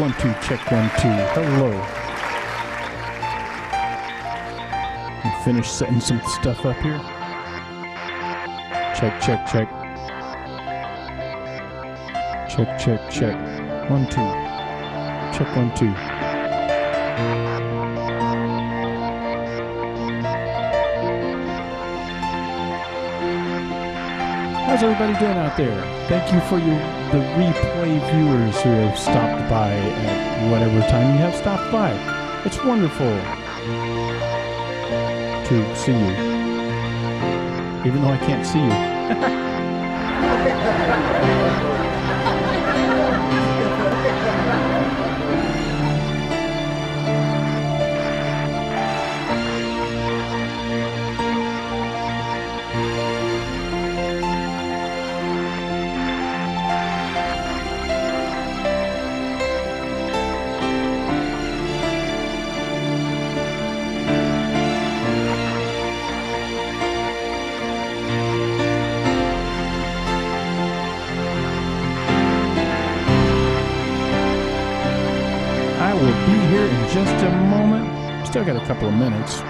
1, 2, check 1, 2. Hello. Finish setting some stuff up here. Check, check, check. Check, check, check. 1, 2. Check 1, 2. How's everybody doing out there? Thank you for the replay viewers who have stopped by at whatever time you have stopped by. It's wonderful to see you, even though I can't see you. Just a moment. Still got a couple of minutes.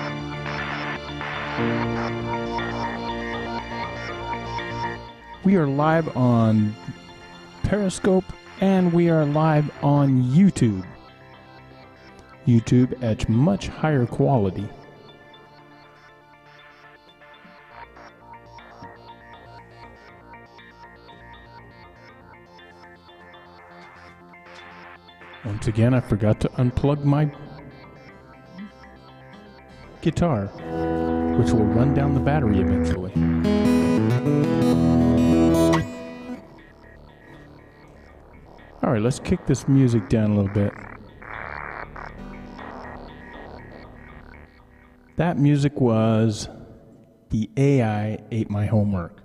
We are live on Periscope and we are live on YouTube. YouTube at much higher quality. Once again, I forgot to unplug my guitar, which will run down the battery eventually. All right, let's kick this music down a little bit. That music was The AI Ate My Homework.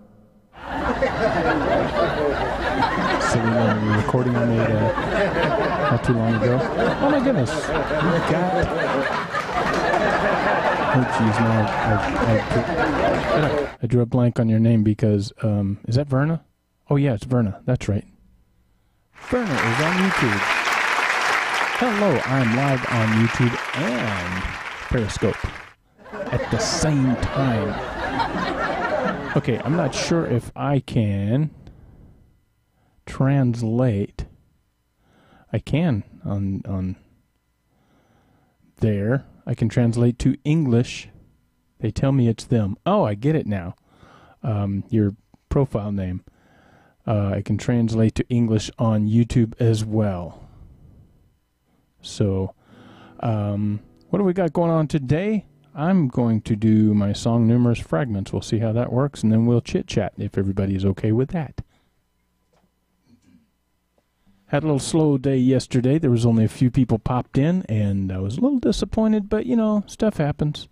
Silly little recording I made not too long ago. Oh my goodness. You got... Oh jeez, no. I drew a blank on your name because, is that Verna? Oh yeah, it's Verna. That's right. Verna is on YouTube. Hello, I'm live on YouTube and Periscope at the same time. Okay, I'm not sure if I can translate. I can on there. I can translate to English. They tell me it's them. Oh, I get it now. Your profile name. I can translate to English on YouTube as well. So, what do we got going on today? I'm going to do my song Numerous Fragments. We'll see how that works, and then we'll chit-chat if everybody is okay with that. Had a little slow day yesterday. There was only a few people popped in, and I was a little disappointed, but, you know, stuff happens.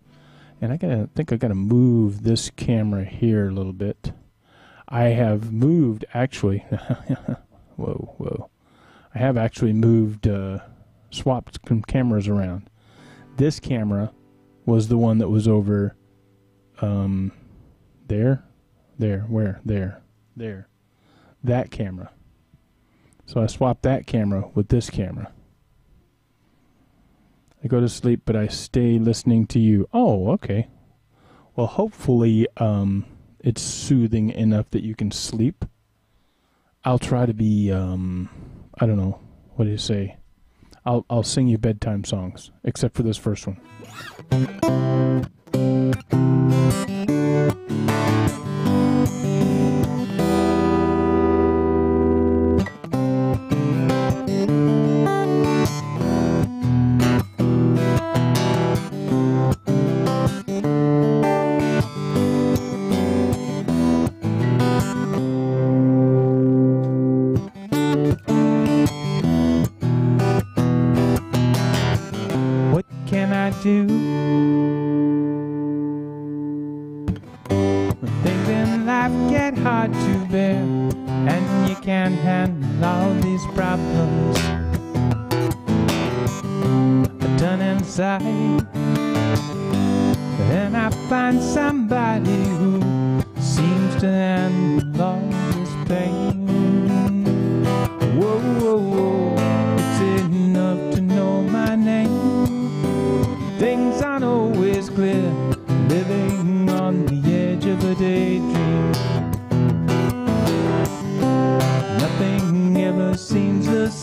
And I think I got to move this camera here a little bit. I have moved, actually. Whoa. I have actually moved, swapped some cameras around. This camera was the one that was over there. That camera. So I swapped that camera with this camera. I go to sleep, but I stay listening to you. Oh, okay. Well, hopefully it's soothing enough that you can sleep. I'll try to be, I don't know, what do you say? I'll sing you bedtime songs, except for this first one. Do when things in life get hard to bear and you can't handle all these problems done inside, then I find somebody who seems to handle all this pain. Whoa, it's in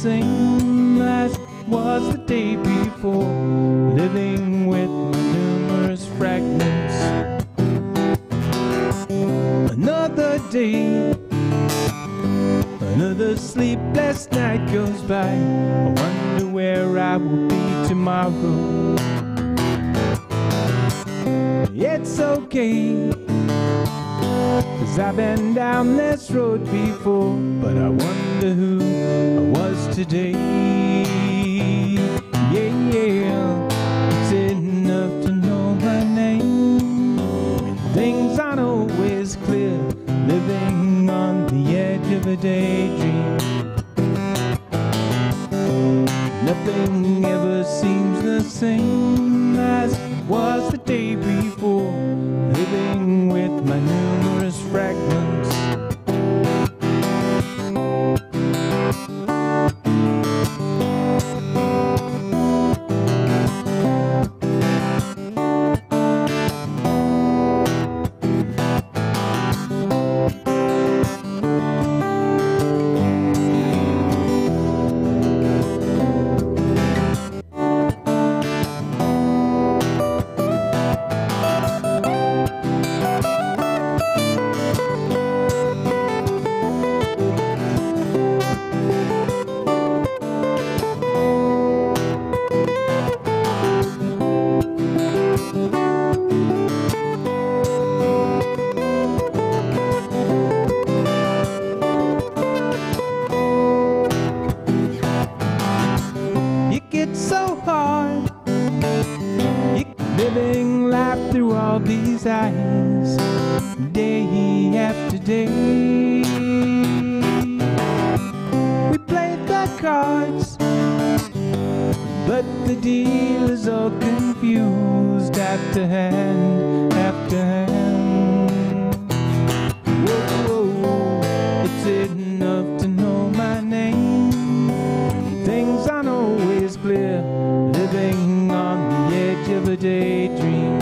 same as it was the day before, living with numerous fragments. Another day, another sleepless night goes by. I wonder where I will be tomorrow. It's okay, 'cause I've been down this road before, but I wonder who I was today. Yeah, it's enough to know my name when things aren't always clear, living on the edge of a daydream. Nothing ever seems the same as it was the day before, living with my numerous fragments. So hard, living life through all these eyes, day after day. We played the cards, but the deal is all confused after hand after hand. Whoa, whoa, it's enough to know my name. Things aren't always clear, living on the edge of a daydream.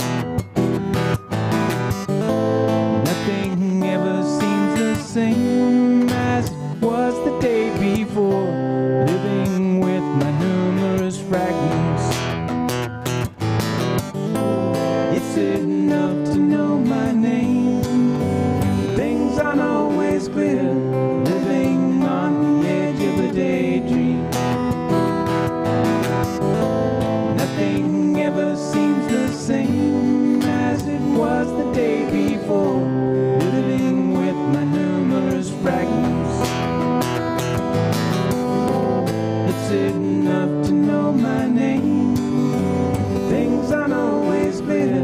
Nothing ever seems the same as it was the day before, living with my numerous fragments. It's enough to know my name. Things aren't always clear, living on the edge of a daydream. Nothing ever seems the same as it was the day before, living with my numerous fragments. It's enough to know my name. Things aren't always clear,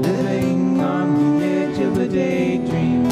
living on the edge of a daydream.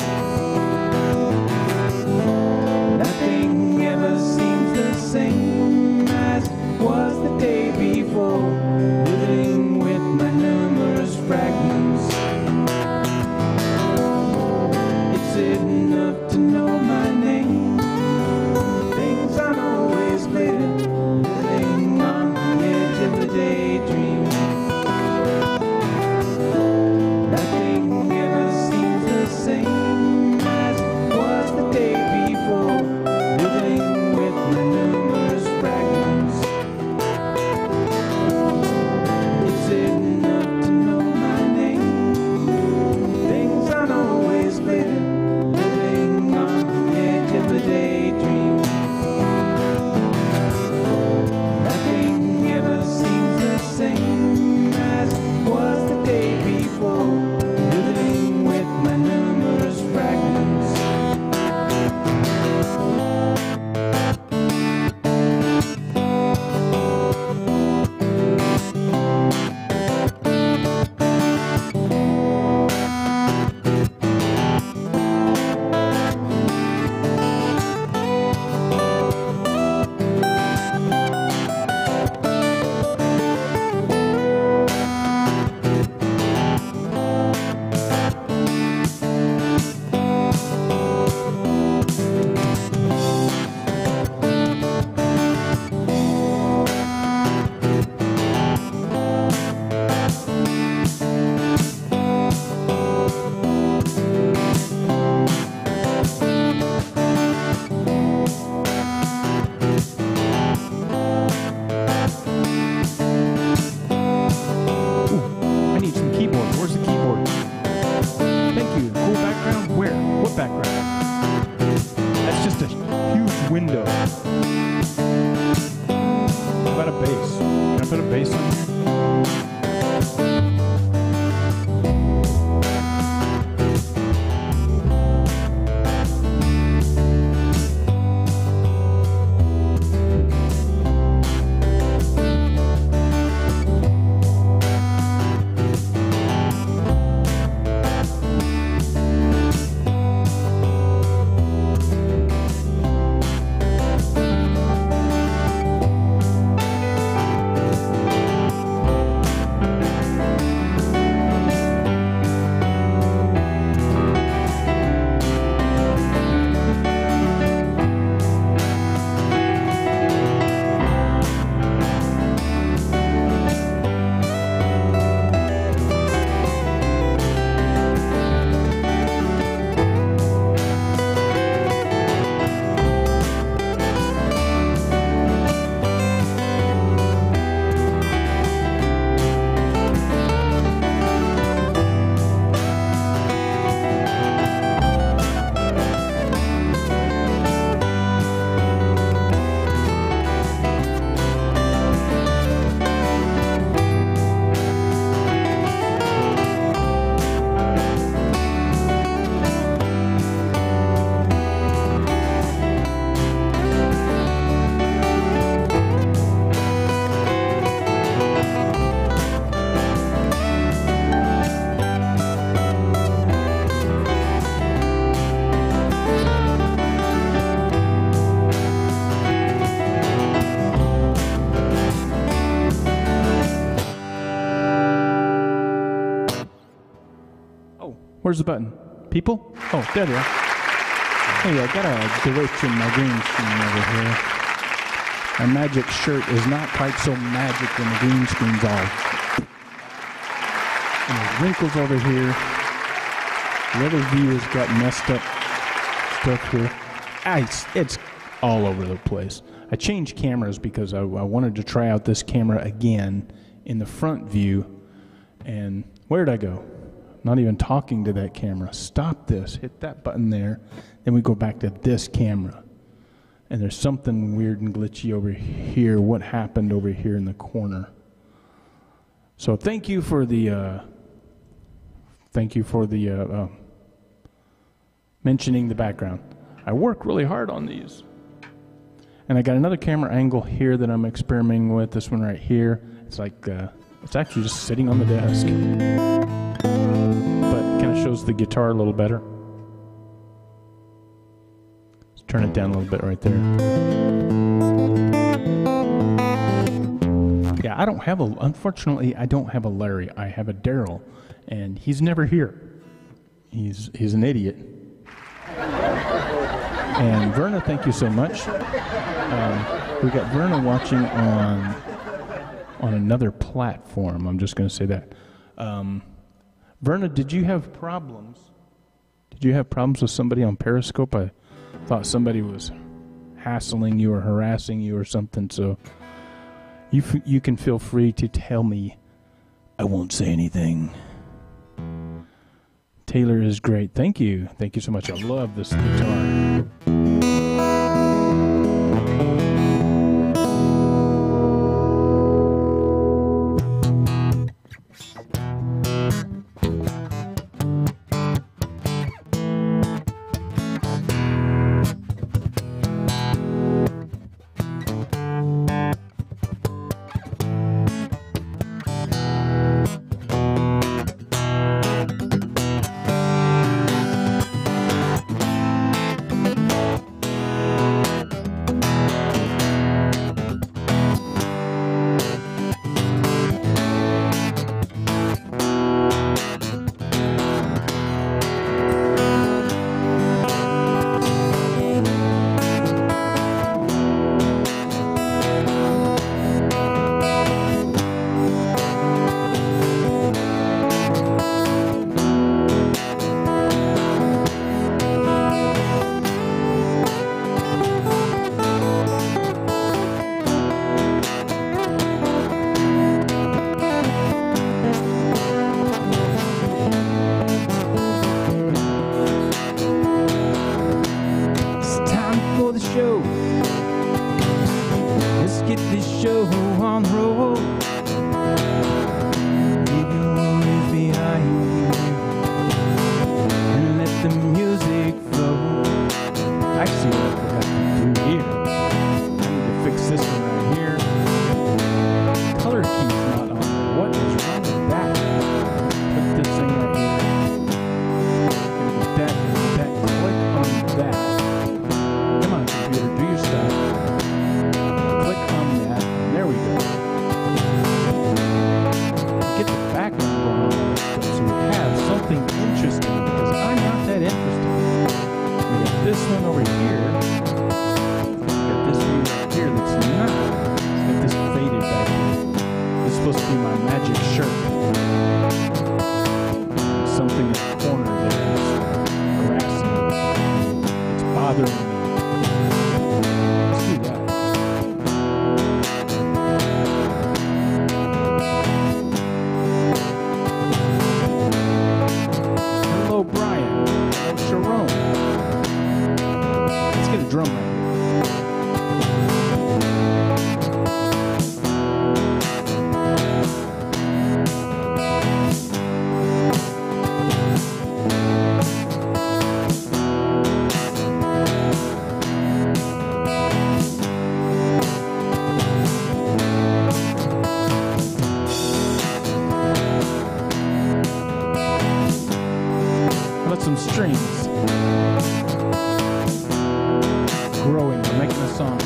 window. How about a bass? Can I put a bass on here? Where's the button? People? Oh, there they are. Hey, I got a glitch in my green screen over here. My magic shirt is not quite so magic when the green screen's off. And there's wrinkles over here. The other view has got messed up stuff here. It's all over the place. I changed cameras because I wanted to try out this camera again in the front view. And where did I go? Not even talking to that camera. Stop this. Hit that button there. Then we go back to this camera. And there's something weird and glitchy over here. What happened over here in the corner? So thank you for the mentioning the background. I work really hard on these. And I got another camera angle here that I'm experimenting with. This one right here. It's like it's actually just sitting on the desk. But kind of shows the guitar a little better. Let's turn it down a little bit right there. Yeah, unfortunately, I don't have a Larry. I have a Daryl, and he's never here. He's an idiot. And Verna, thank you so much. We got Verna watching on another platform. I'm just going to say that. Verna, did you have problems? Did you have problems with somebody on Periscope? I thought somebody was hassling you or harassing you or something, so you can feel free to tell me. I won't say anything. Taylor is great. Thank you. Thank you so much. I love this guitar. show on the road. Leave your worries behind you and let the music flow. I see what I forgot to do here. I need to fix this one right here. Color key's not on there. What is wrong with that? Put this thing right here. Get that. Click on that. Come on, computer, do your stuff. Click on that. There we go. Get the background going on stuff so we have something interesting, because I'm not that interesting. We got this one over here. We got this view right here that's not. It's got this faded back here. This is supposed to be my magic shirt. Something in the corner there is harassing me. It's bothering me. Let's do that. Hello, Brian. Hello, Sharon. Let's get a drum right here. Some strings growing. We're making a song.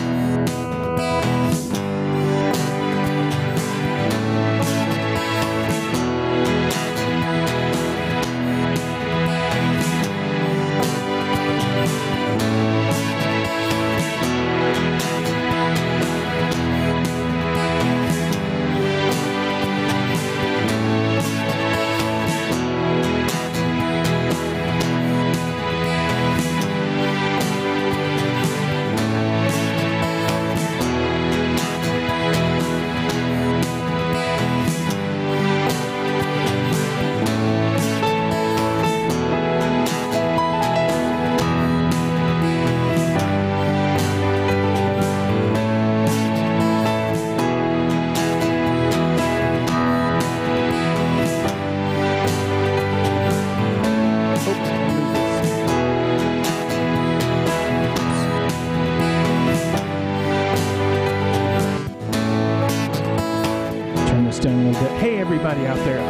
Hey everybody out there,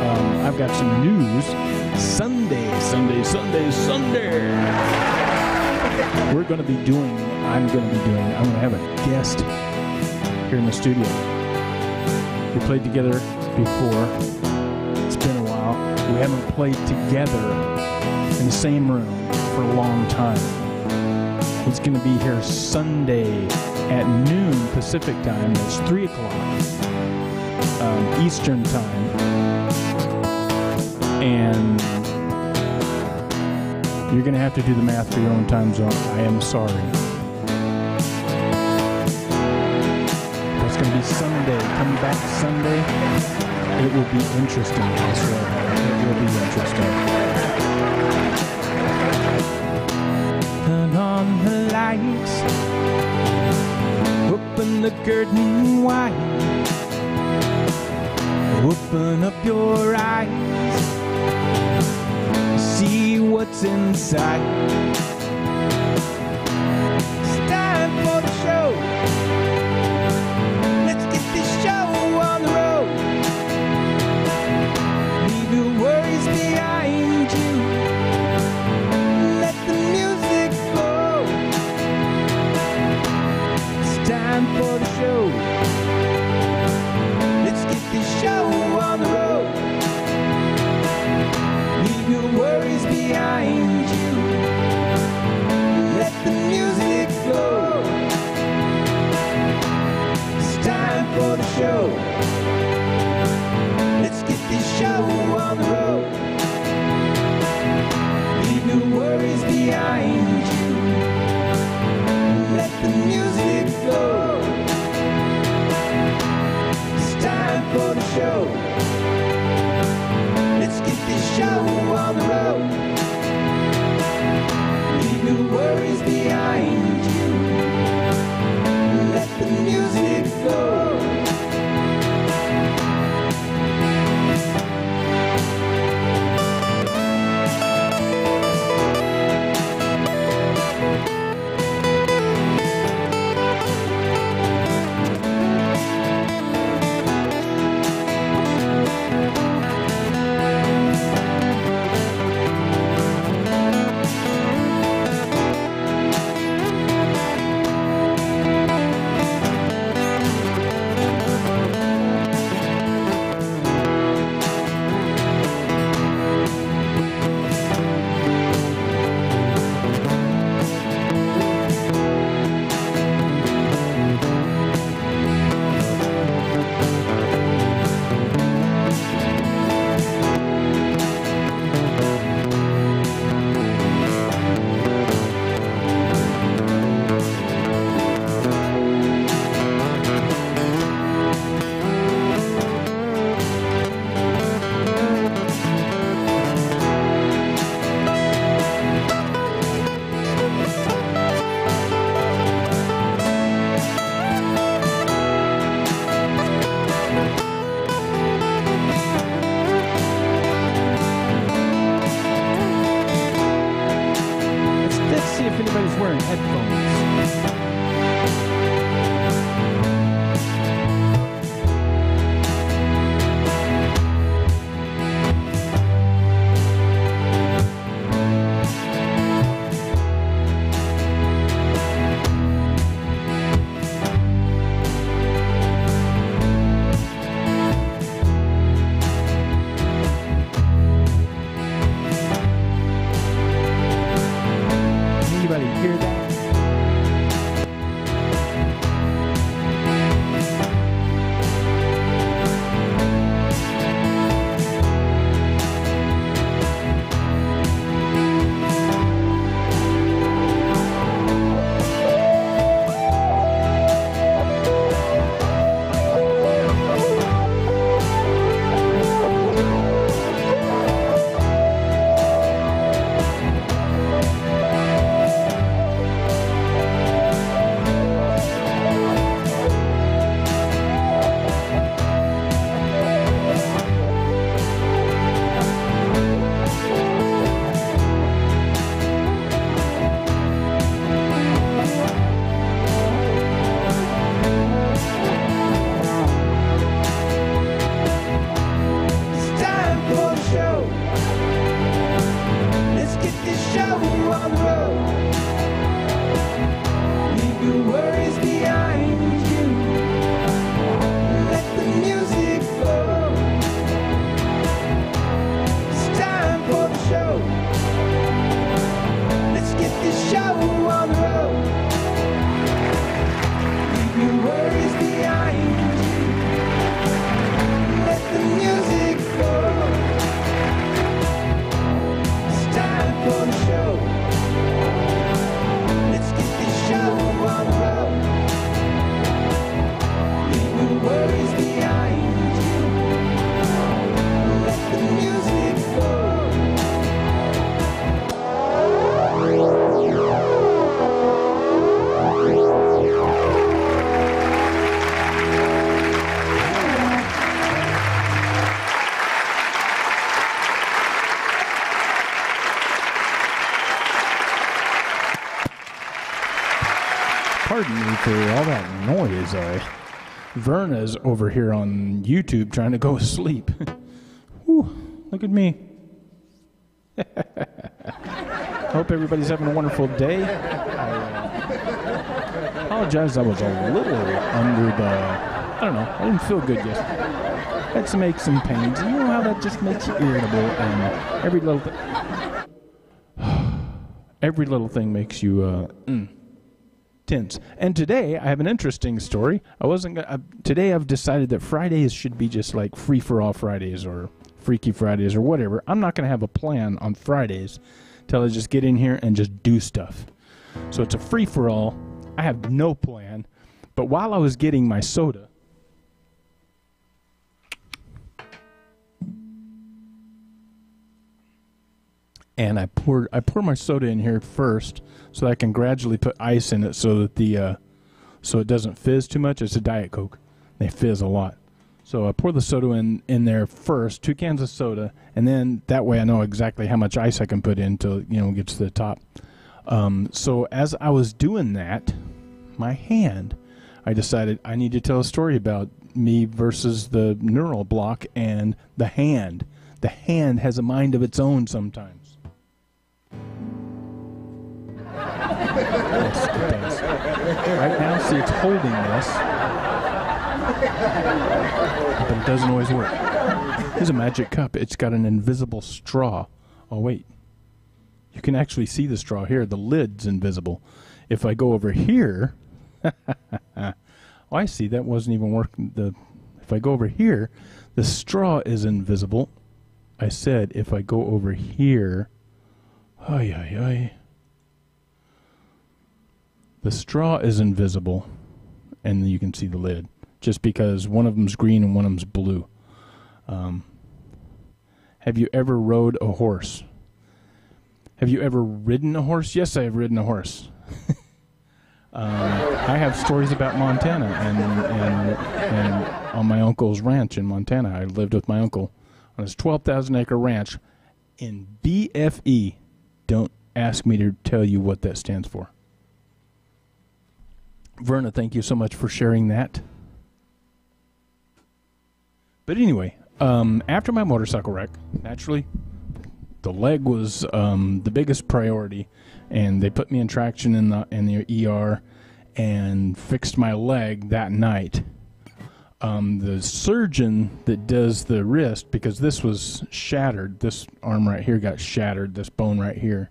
I've got some news. Sunday. I'm going to have a guest here in the studio. We played together before. It's been a while. We haven't played together in the same room for a long time. He's going to be here Sunday at noon Pacific time. It's 3 o'clock. Eastern time, and you're going to have to do the math for your own time zone. I am sorry. That's going to be Sunday. Coming back Sunday, it will be interesting. I swear. It will be interesting. Turn on the lights, open the curtain wide. Open up your eyes, see what's inside. It's time for the show. Let's get this show on the road. Leave your worries behind you. Let the music flow. It's time for the show. Show on the road. Leave your worries behind you. headphones. Anybody hear that? Pardon me for all that noise. Verna's over here on YouTube trying to go to sleep. Whew, look at me. Hope everybody's having a wonderful day. I apologize, I was a little under the, I don't know, I didn't feel good yesterday. Had some aches and pains. And you know how that just makes you irritable, and every little thing makes you tense. And today I have an interesting story. Today I've decided that Fridays should be just like free-for-all Fridays or Freaky Fridays or whatever. I'm not going to have a plan on Fridays till I just get in here and just do stuff. So it's a free-for-all. I have no plan. But while I was getting my soda, and I pour my soda in here first, so that I can gradually put ice in it, so that so it doesn't fizz too much. It's a Diet Coke; they fizz a lot. So I pour the soda in there first, 2 cans of soda, and then that way I know exactly how much ice I can put in till it gets to the top. So as I was doing that, I decided I need to tell a story about me versus the neural block and the hand. The hand has a mind of its own sometimes. Yes, it does. Right now, see, it's holding this, but it doesn't always work. Here's a magic cup. It's got an invisible straw. Oh, wait. You can actually see the straw here. The lid's invisible. If I go over here, oh, I see. That wasn't even working. If I go over here, the straw is invisible. I said if I go over here, the straw is invisible, and you can see the lid, just because one of them's green and one of them's blue. Have you ever rode a horse? Have you ever ridden a horse? Yes, I have ridden a horse. I have stories about Montana and on my uncle's ranch in Montana. I lived with my uncle on his 12,000-acre ranch in BFE. Don't ask me to tell you what that stands for. Verna, thank you so much for sharing that. But anyway, after my motorcycle wreck, naturally, the leg was the biggest priority, and they put me in traction in the ER and fixed my leg that night. The surgeon that does the wrist, because this was shattered, this arm right here got shattered, this bone right here.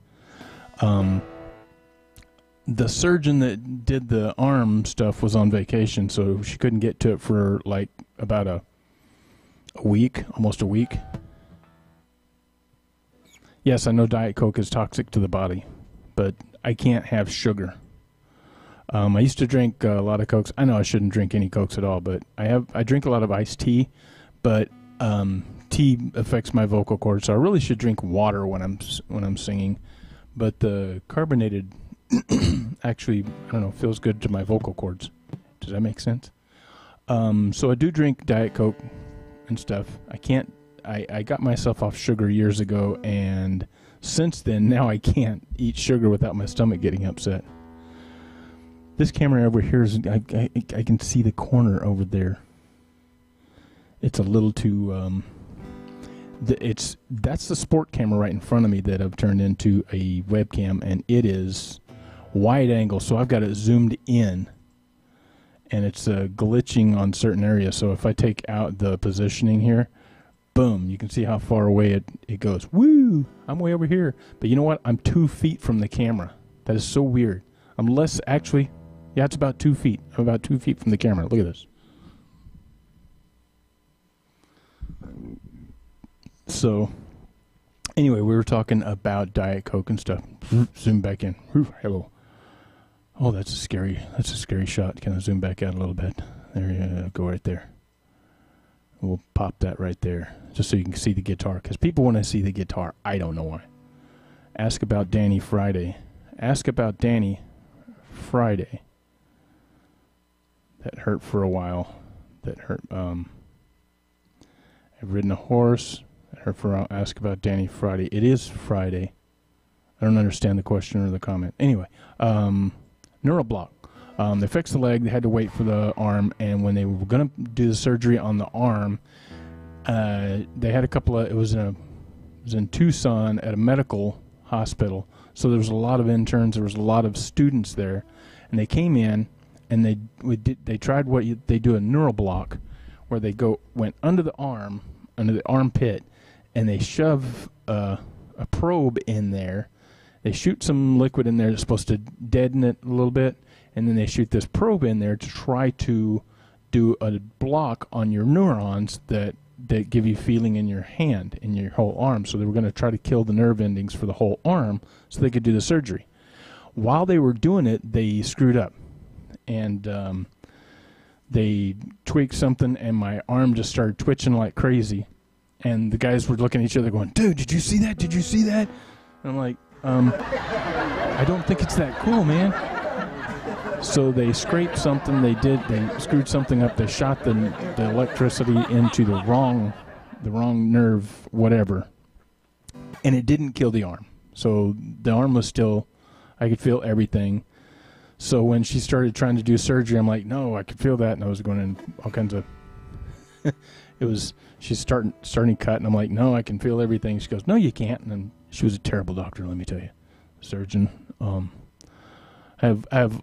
The surgeon that did the arm stuff was on vacation, so she couldn't get to it for like about a week, almost a week. Yes, I know Diet Coke is toxic to the body, but I can't have sugar. I used to drink a lot of Cokes. I know I shouldn't drink any Cokes at all, but I drink a lot of iced tea, but tea affects my vocal cords, so I really should drink water when I'm singing. But the carbonated actually, I don't know, feels good to my vocal cords. Does that make sense? So I do drink Diet Coke and stuff. I got myself off sugar years ago, and since then, now I can't eat sugar without my stomach getting upset. This camera over here is, I can see the corner over there. It's a little too, that's the sport camera right in front of me that I've turned into a webcam, and it is wide angle, so I've got it zoomed in, and it's glitching on certain areas. So if I take out the positioning here, boom, you can see how far away it goes. Woo! I'm way over here. But you know what? I'm 2 feet from the camera. That is so weird. I'm less, actually, yeah, it's about 2 feet. I'm about 2 feet from the camera. Look at this. So, anyway, we were talking about Diet Coke and stuff. Zoom back in. Hello. Oh, that's a scary shot. Can I zoom back out a little bit? There you go, right there. We'll pop that right there, just so you can see the guitar. Because people want to see the guitar. I don't know why. Ask about Danny Friday. Ask about Danny Friday. That hurt for a while. That hurt. I've ridden a horse. That hurt for a while. Ask about Danny Friday. It is Friday. I don't understand the question or the comment. Anyway, neuroblock. They fixed the leg. They had to wait for the arm, and when they were going to do the surgery on the arm, they had a couple of. It was in Tucson at a medical hospital. So there was a lot of interns. There was a lot of students there, and they came in, and they tried they do a neuroblock, where they went under the armpit, and they shove a probe in there. They shoot some liquid in there that's supposed to deaden it a little bit, and then they shoot this probe in there to try to do a block on your neurons that give you feeling in your hand, in your whole arm. So they were going to try to kill the nerve endings for the whole arm so they could do the surgery. While they were doing it, they screwed up, and they tweaked something, and my arm just started twitching like crazy. And the guys were looking at each other going, "Dude, did you see that? Did you see that?" And I'm like, I don't think it's that cool, man. So they scraped something. They screwed something up. They shot the electricity into the wrong nerve, whatever, and it didn't kill the arm. So the arm was still, I could feel everything. So when she started trying to do surgery, I'm like, no, I could feel that, and I was going in all kinds of. She's starting to cut, and I'm like, no, I can feel everything. She goes, no, you can't. And then she was a terrible doctor, let me tell you, surgeon. I have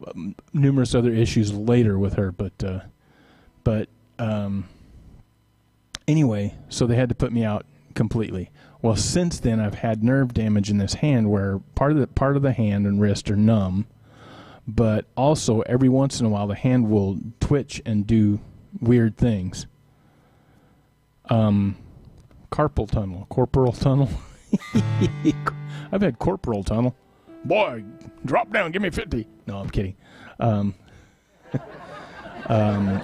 numerous other issues later with her, but anyway, so they had to put me out completely. Well, since then, I've had nerve damage in this hand where part of the hand and wrist are numb, but also every once in a while the hand will twitch and do weird things. Carpal tunnel. I've had corporal tunnel. Boy, drop down, give me 50. No, I'm kidding. I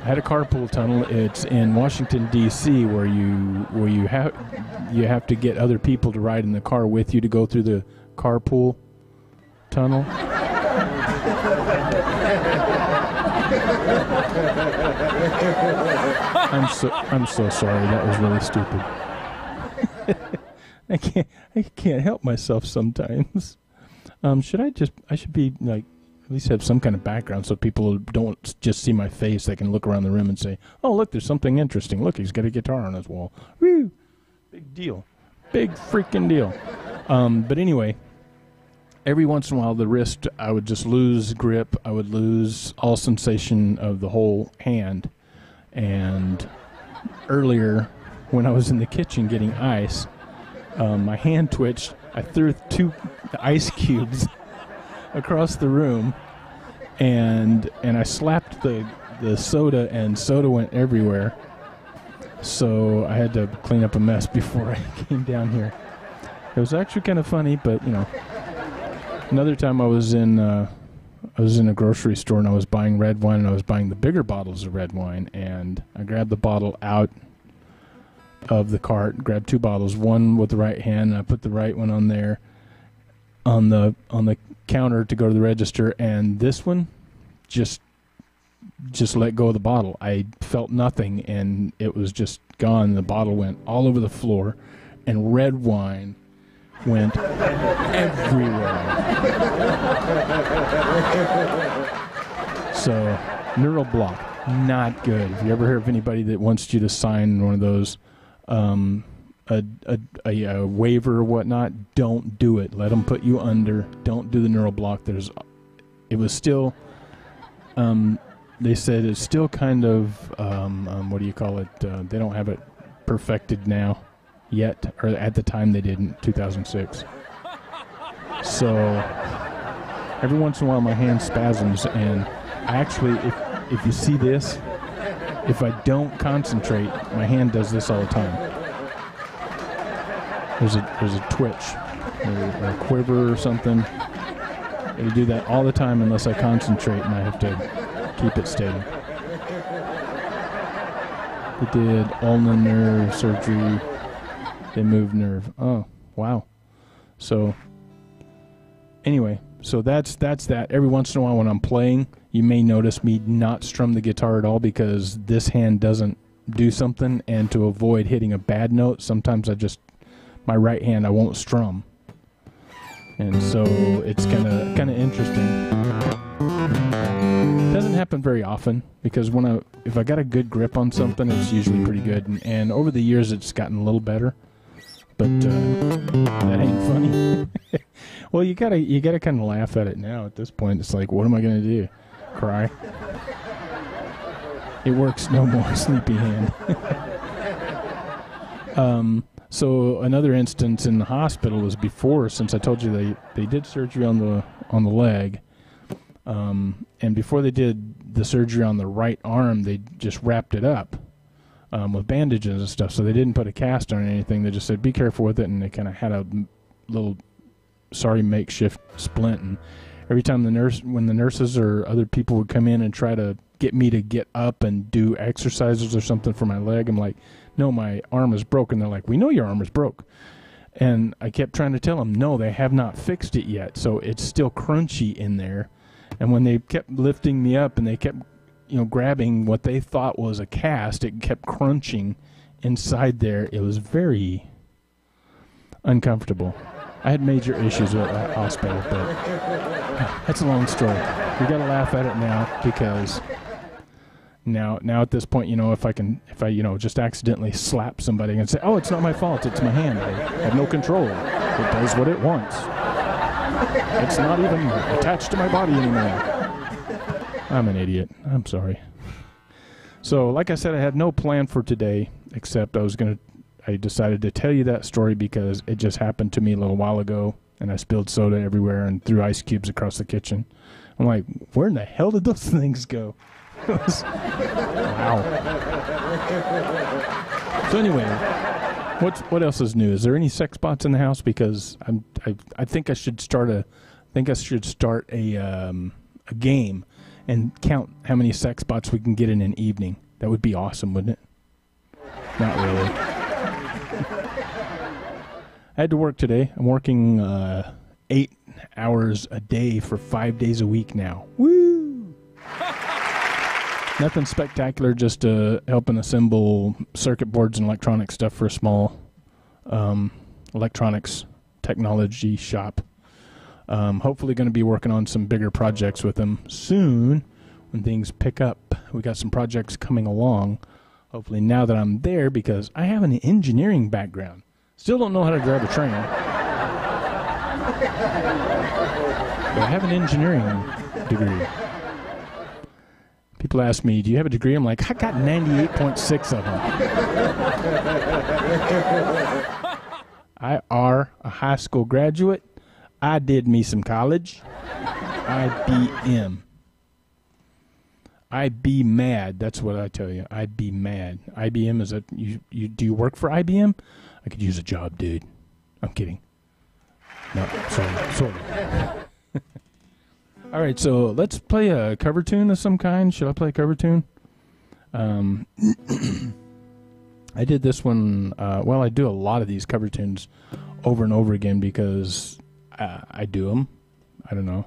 had a carpool tunnel. It's in Washington D.C. where you have to get other people to ride in the car with you to go through the carpool tunnel. I'm so sorry. That was really stupid. I can't help myself sometimes. I should be like at least have some kind of background so people don't just see my face. They can look around the room and say, oh, look, there's something interesting. Look, he's got a guitar on his wall. Woo! Big deal. Big freaking deal. But anyway, every once in a while, the wrist, I would just lose grip. I would lose all sensation of the whole hand. And earlier, when I was in the kitchen getting ice, my hand twitched. I threw 2 ice cubes across the room, and I slapped the soda, and soda went everywhere. So I had to clean up a mess before I came down here. It was actually kind of funny, but you know. Another time I was in a grocery store and I was buying red wine, and I was buying the bigger bottles of red wine, and I grabbed the bottle out of the cart, grabbed 2 bottles, one with the right hand, and I put the right one on there on the counter to go to the register, and this one just let go of the bottle. I felt nothing, and it was just gone. The bottle went all over the floor, and red wine went everywhere. So, neural block, not good. If you ever hear of anybody that wants you to sign one of those a waiver or whatnot, don't do it. Let them put you under. Don't do the neural block. It was still, they said it's still kind of, what do you call it? They don't have it perfected now yet, or at the time they did in 2006. So every once in a while my hand spasms, and I actually, if you see this, if I don't concentrate, my hand does this all the time. There's a twitch or a quiver or something. It'll do that all the time unless I concentrate, and I have to keep it steady. They did ulnar nerve surgery. They moved nerve. Oh, wow. So anyway, so that's that. Every once in a while when I'm playing, you may notice me not strum the guitar at all because this hand doesn't do something, and to avoid hitting a bad note, sometimes my right hand I won't strum. And so it's kind of interesting. It doesn't happen very often because if I got a good grip on something, it's usually pretty good. And over the years, it's gotten a little better. But that ain't funny. Well, you gotta kind of laugh at it now. At this point, it's like, what am I gonna do? Cry? It works no more. Sleepy hand. So another instance in the hospital was before, since I told you they did surgery on the leg, and before they did the surgery on the right arm, they just wrapped it up with bandages and stuff. So they didn't put a cast on or anything. They just said, be careful with it, and they kind of had a little makeshift splint. And every time when the nurses or other people would come in and try to get me to get up and do exercises or something for my leg, I'm like, no, my arm is broken. They're like, we know your arm is broke. And I kept trying to tell them, no, they have not fixed it yet. So it's still crunchy in there. And when they kept lifting me up and they kept, grabbing what they thought was a cast, it kept crunching inside there. It was very uncomfortable. I had major issues with that hospital, but that's a long story. We got to laugh at it now because now at this point, if I just accidentally slap somebody and say, oh, it's not my fault, it's my hand, I have no control, it does what it wants, it's not even attached to my body anymore. I'm an idiot. I'm sorry. So like I said, I had no plan for today, except I decided to tell you that story because it just happened to me a little while ago, and I spilled soda everywhere and threw ice cubes across the kitchen. I'm like, where in the hell did those things go? Wow. So anyway, what else is new? Is there any sex bots in the house? Because I think I should start a game and count how many sex bots we can get in an evening. That would be awesome, wouldn't it? Not really. I had to work today. I'm working 8 hours a day for 5 days a week now. Woo! Nothing spectacular, just helping assemble circuit boards and electronic stuff for a small electronics technology shop. Hopefully going to be working on some bigger projects with him soon when things pick up. We got some projects coming along. Hopefully now that I'm there, because I have an engineering background. Still don't know how to drive a train. But I have an engineering degree. People ask me, do you have a degree? I'm like, I got 98.6 of them. I are a high school graduate. I did me some college. IBM. I be mad. That's what I tell you. I be mad. IBM is a... You do you work for IBM? I could use a job, dude. I'm kidding. No, sorry. All right, so let's play a cover tune of some kind. Should I play a cover tune? I did this one... well, I do a lot of these cover tunes over and over again because I do them. I don't know.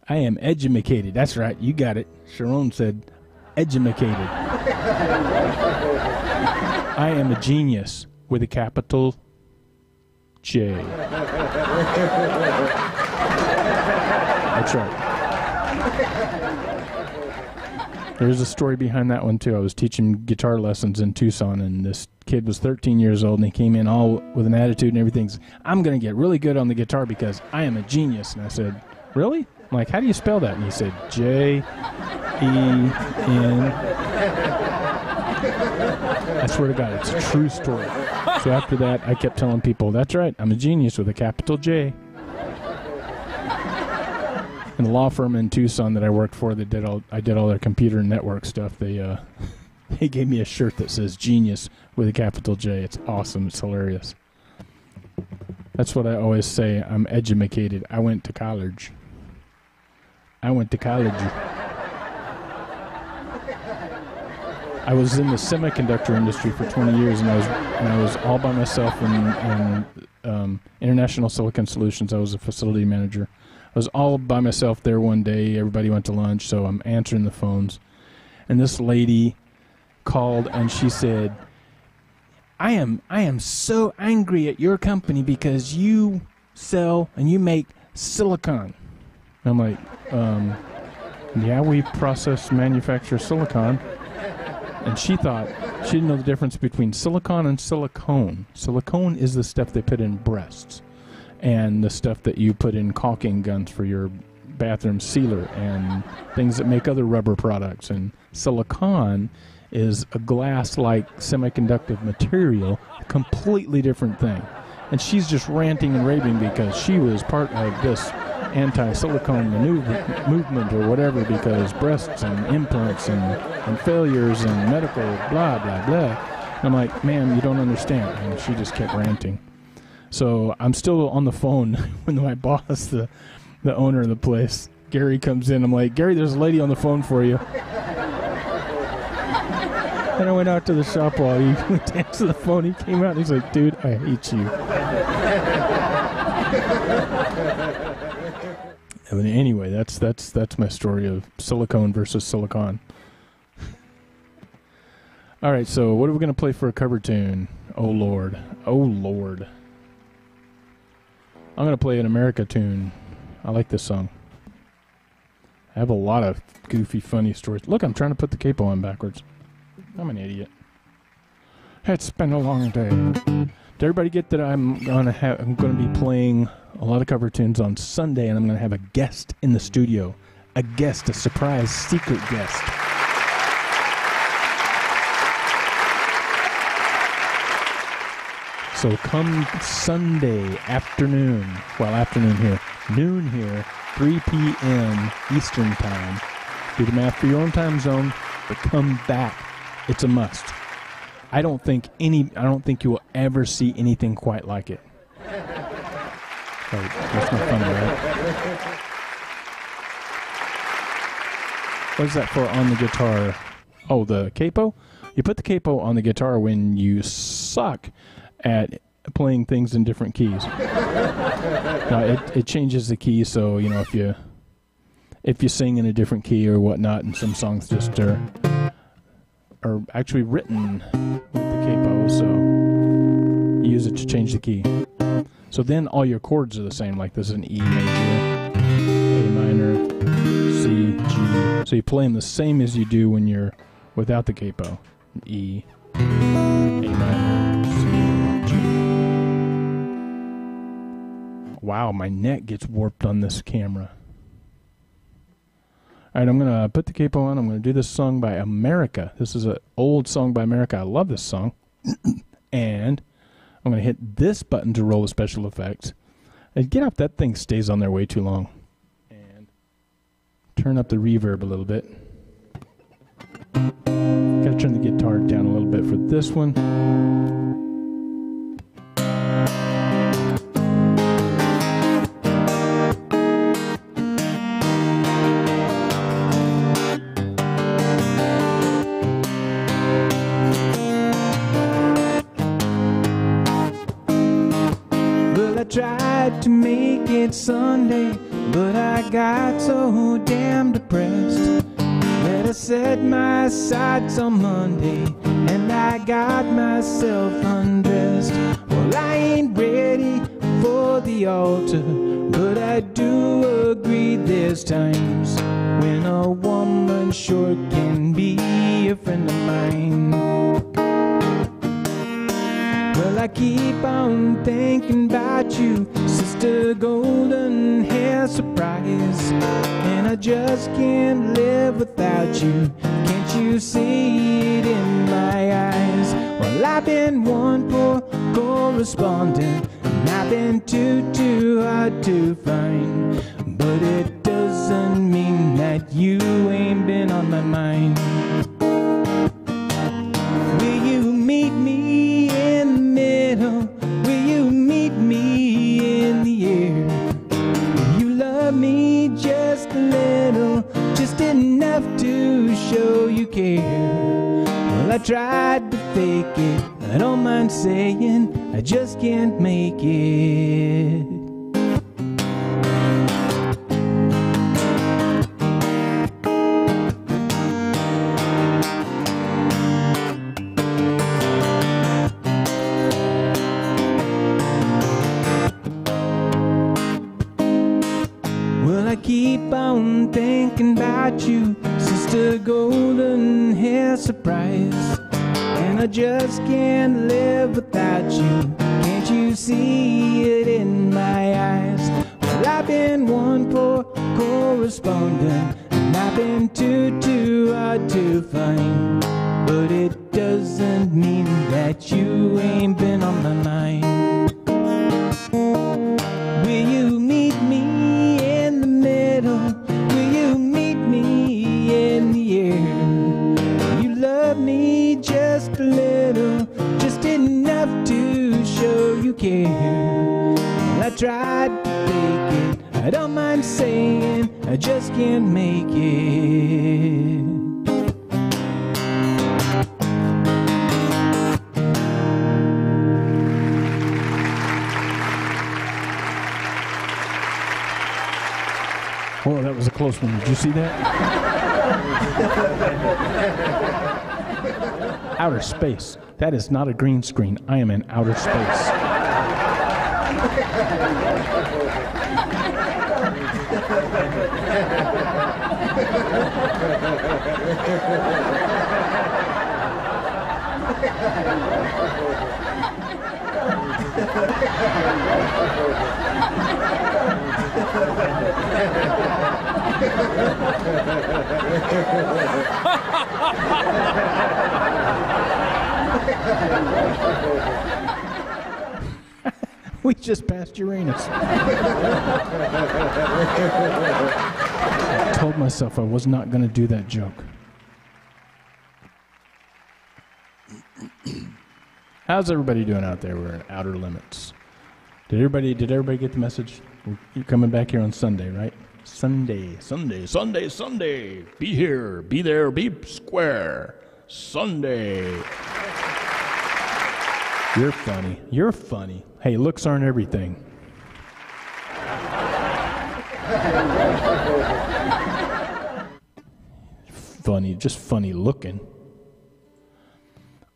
I am edumacated. That's right. You got it. Sharon said edumacated. I am a genius with a capital J. That's right. There's a story behind that one, too. I was teaching guitar lessons in Tucson, and this kid was 13 years old, and he came in all with an attitude and everything. I'm going to get really good on the guitar because I am a genius. And I said, really? I'm like, how do you spell that? And he said, J-E-N. I swear to God, it's a true story. So after that, I kept telling people, that's right, I'm a genius with a capital J. And the law firm in Tucson that I worked for, I did all their computer and network stuff. They gave me a shirt that says genius with a capital J. It's awesome. It's hilarious. That's what I always say. I'm edumacated. I went to college. I was in the semiconductor industry for 20 years, and I was all by myself in International Silicon Solutions. I was a facility manager. I was all by myself there one day. Everybody went to lunch, so I'm answering the phones. And this lady called, and she said, I am so angry at your company because you sell and you make silicon. And I'm like, yeah, we manufacture silicon. And she thought, she didn't know the difference between silicon and silicone. Silicone is the stuff they put in breasts, and the stuff that you put in caulking guns for your bathroom sealer, and things that make other rubber products. And silicon is a glass-like semiconductive material, a completely different thing. And she's just ranting and raving because she was part of this anti-silicone movement or whatever, because breasts and implants and failures and medical blah, blah, blah. And I'm like, ma'am, you don't understand. And she just kept ranting. So I'm still on the phone when my boss, the owner of the place, Gary, comes in. I'm like, Gary, there's a lady on the phone for you. And I went out to the shop while he went to answer the phone. He came out and he's like, dude, I hate you. Anyway, that's my story of silicone versus silicon. All right, so what are we going to play for a cover tune? Oh, Lord. Oh, Lord. I'm going to play an America tune. I like this song. I have a lot of goofy, funny stories. Look, I'm trying to put the capo on backwards. I'm an idiot. It's been a long day. Did everybody get that I'm going to be playing a lot of cover tunes on Sunday, and I'm going to have a guest in the studio. A guest, a surprise, secret guest. So come Sunday afternoon, afternoon here, noon here, 3 p.m. Eastern Time. Do the math for your own time zone, but come back. It's a must. I don't think you will ever see anything quite like it. That's not funny, right? What is that for on the guitar? Oh, the capo? You put the capo on the guitar when you suck at playing things in different keys. Now, it changes the key, so if you sing in a different key or whatnot, and some songs just are actually written with the capo, so you use it to change the key. So then all your chords are the same. Like this is an E major, A minor, C, G. So you play them the same as you do when you're without the capo. E, A minor, C, G. Wow, my neck gets warped on this camera. All right, I'm going to put the capo on. I'm going to do this song by America. This is an old song by America. I love this song. And I'm going to hit this button to roll the special effects. And get up, that thing stays on there way too long. And turn up the reverb a little bit. Got to turn the guitar down a little bit for this one. Tried to make it Sunday, but I got so damn depressed that I set my sights on Monday and I got myself undressed. Well, I ain't ready for the altar, but I do agree there's times when a woman sure can be a friend of mine. Well, I keep on thinking about you, Sister Golden Hair Surprise, and I just can't live without you. Can't you see it in my eyes? Well, I've been one poor correspondent, and I've been too hard to find, but it doesn't mean that you ain't been on my mind. Will you meet me in the middle? Will you meet me in the air? Will you love me just a little, just enough to show you care? Well, I tried to fake it, I don't mind saying I just can't make it. Keep on thinking about you, Sister Golden Hair Surprise, and I just can't live without you. Can't you see it in my eyes? Well, I've been one poor correspondent, and I've been too hard to find, but it doesn't mean that you ain't been on my mind. Will you meet me in the middle? Will you meet me in the air? You love me just a little, just enough to show you care. Well, I tried to fake it, I don't mind saying I just can't make it. Oh, that was a close one. Did you see that? Outer space. That is not a green screen. I am in outer space. We just passed Uranus. I told myself I was not going to do that joke. How's everybody doing out there? We're in outer limits. Did everybody get the message? You're coming back here on Sunday, right? Sunday. Be here, be there, be square. Sunday. You're funny. Hey, looks aren't everything. Funny, just funny looking.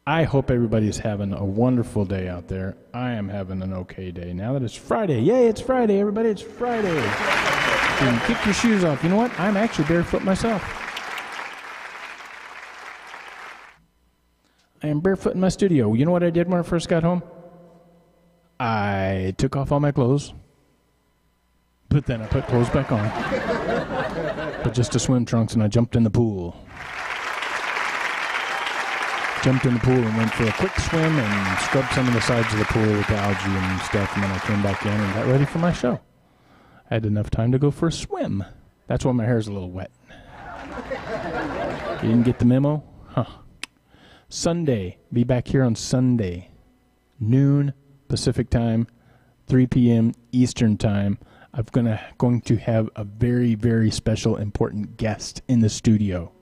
I hope everybody's having a wonderful day out there. I am having an okay day now that it's Friday. Yay, it's Friday, everybody. It's Friday. You can kick your shoes off. You know what? I'm actually barefoot myself. I am barefoot in my studio. You know what I did when I first got home? I took off all my clothes, but then I put clothes back on. But just to swim trunks, and I jumped in the pool. Jumped in the pool and went for a quick swim and scrubbed some of the sides of the pool with the algae and stuff, and then I came back in and got ready for my show. I had enough time to go for a swim. That's why my hair's a little wet. You didn't get the memo? Huh. Sunday. Be back here on Sunday. Noon Pacific time, 3 p.m. Eastern time. I'm going to have a very, very special, important guest in the studio.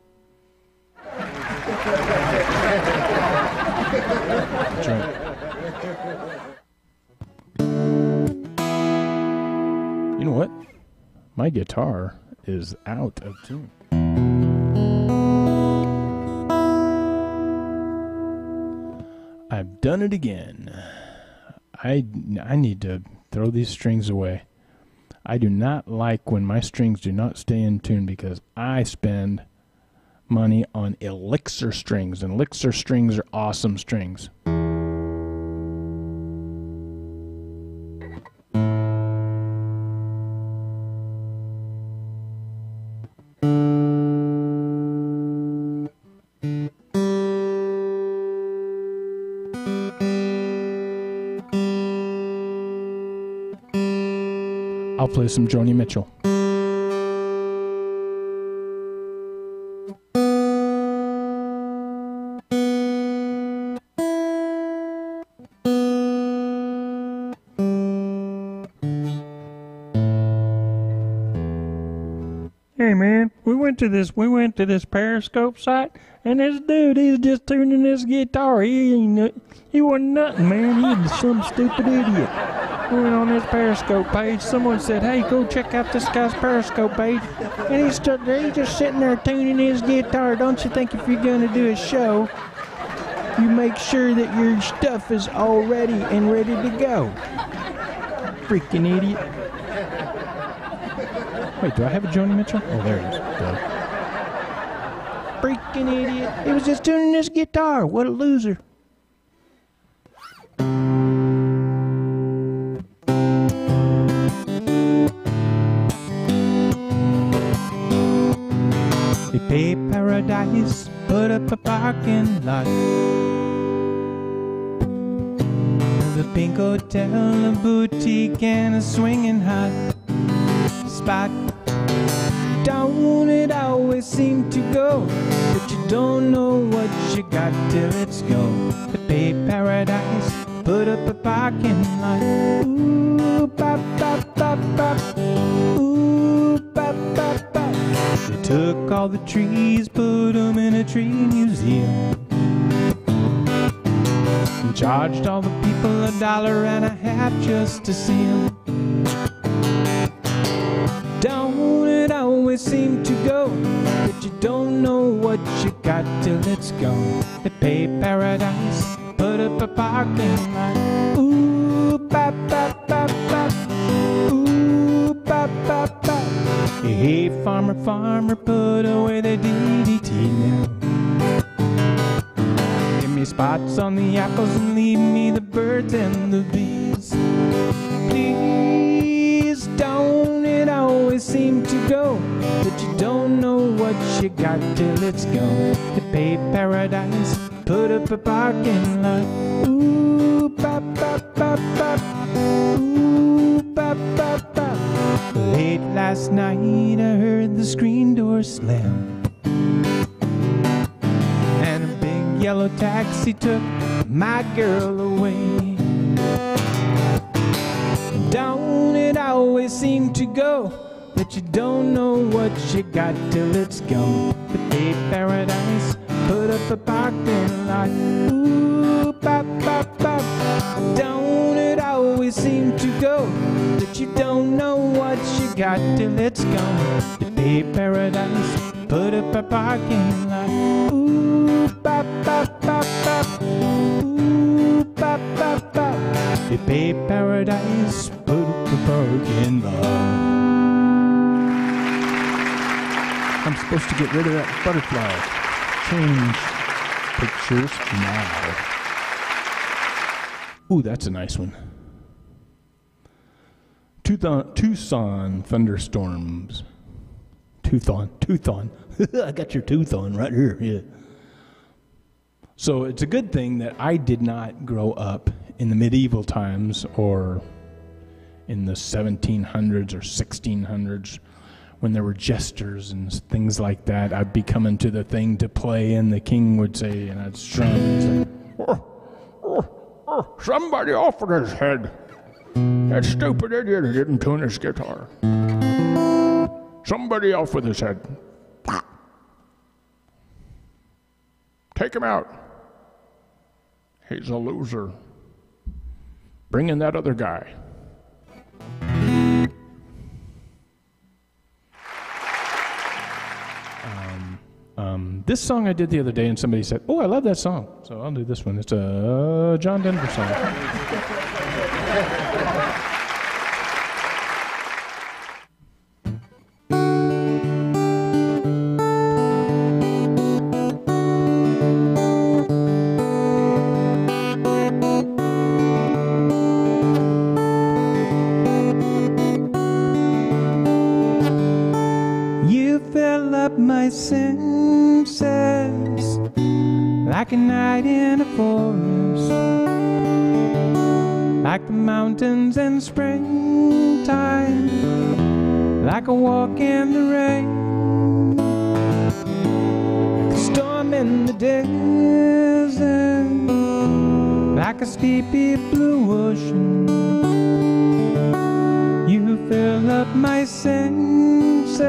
That's right. You know what? My guitar is out of tune. I've done it again. I need to throw these strings away. I do not like when my strings do not stay in tune because I spend money on Elixir strings, and Elixir strings are awesome strings. I'll play some Joni Mitchell. Hey man, we went to this Periscope site, and this dude, he's just tuning his guitar. He wasn't nothing, man. He's some stupid idiot. We went on this Periscope page. Someone said, "Hey, go check out this guy's Periscope page," and he's just sitting there tuning his guitar. Don't you think if you're gonna do a show, you make sure that your stuff is all ready and ready to go? Freaking idiot. Wait, do I have a Joni Mitchell? Oh, there it is. Duh. Freaking idiot. He was just tuning his guitar. What a loser. They pay Paradise, put up a parking lot. The Pink Hotel, a boutique, and a swinging hot spot. Don't it always seem to go, but you don't know what you got till it's gone. They pay Paradise, put up a parking lot. Ooh, bop, bop, bop, bop. Ooh, bop, bop, bop. They took all the trees, put them in a tree museum, and charged all the people $1.50 just to see them. Don't it always seem to go, but you don't know what you got till it's gone. They pay Paradise, put up a parking lot. Ooh, bop, bop, bop, bop. Ooh, bop, bop, bop. Hey, farmer, farmer, put away the DDT now. Give me spots on the apples and leave me the birds and the bees. Please, don't it always seem to go, but you don't know what you got till it's gone. They pay Paradise, put up a parking lot. Ooh, bop, bop, bop, bop. Ooh, bop, bop, bop. Late last night I heard the screen door slam, and a big yellow taxi took my girl away. Don't it always seem to go, but you don't know what you got till it's gone. They pay Paradise, put up a parking lot. Ooh, bop, bop, bop. Don't it always seem to go, but you don't know what you got till it's gone. They pay Paradise, put up a parking lot. Ooh, bop, bop, bop. bop. Ooh, bop, bop, bop. Hippie paradise, put the parking lot. I'm supposed to get rid of that butterfly. Change pictures now. Ooh, that's a nice one. Tucson thunderstorms. Tucson. I got your tooth on right here. Yeah. So it's a good thing that I did not grow up in the medieval times or in the 1700s or 1600s when there were jesters and things like that. I'd be coming to the thing to play, and the king would say, and I'd strum, and say, somebody offered his head. That stupid idiot who didn't tune his guitar. Somebody off with his head. Take him out. He's a loser. Bring in that other guy. This song I did the other day, and somebody said, oh, I love that song. So I'll do this one. It's a John Denver song. You fill up my senses like a night in a forest, like the mountains in springtime, like a walk in the rain, like a storm in the desert, like a sleepy blue ocean. You fill up my senses,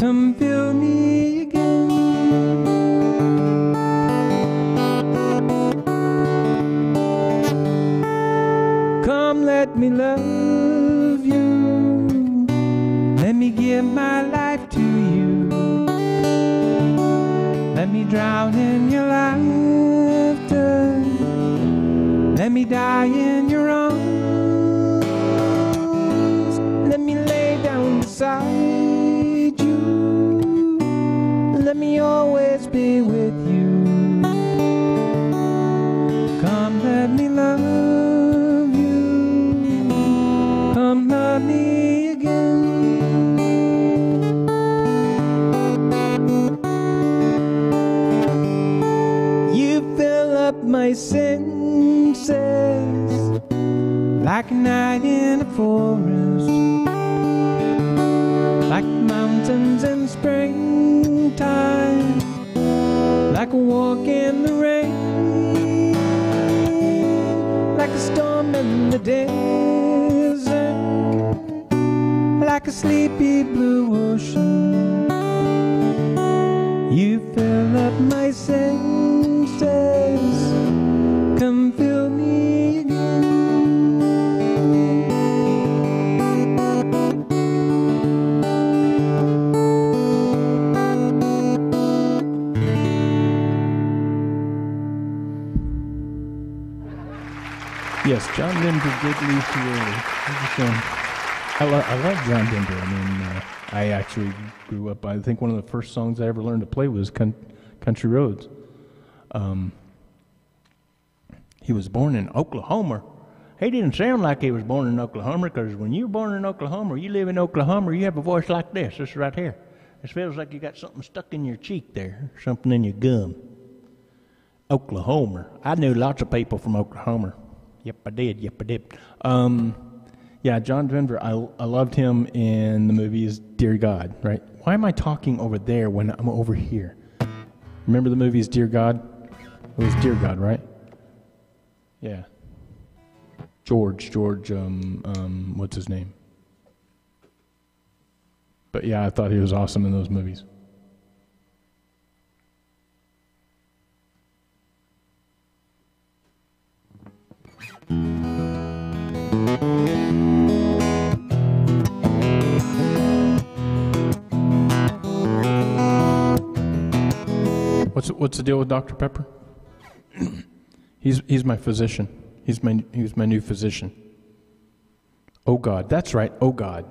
come fill me again. Come, let me love you, let me give my life to you, let me drown in your laughter, let me die in your arms, let me lay down beside you, let me always be with you. Come, let me love you, come love me again. You fill up my senses like a night in a forest, like the mountains in springtime, like a walk in the rain, like a storm in the desert, like a sleepy blue ocean. You fill up my senses, come fill me again. Yes, John Denver did leave too early. I love John Denver. I mean, I actually grew up, I think one of the first songs I ever learned to play was Country Roads. He was born in Oklahoma. He didn't sound like he was born in Oklahoma, because when you're born in Oklahoma, or you live in Oklahoma, you have a voice like this right here. It feels like you got something stuck in your cheek there, something in your gum. Oklahoma. I knew lots of people from Oklahoma. Yep, I did. Yeah, John Denver, I loved him in the movies Dear God, right? Why am I talking over there when I'm over here? Remember the movies Dear God? It was Dear God, right? Yeah. George, what's his name? But yeah, I thought he was awesome in those movies. What's the deal with Dr. Pepper? He's my physician. He's my new physician. Oh God, that's right. Oh God.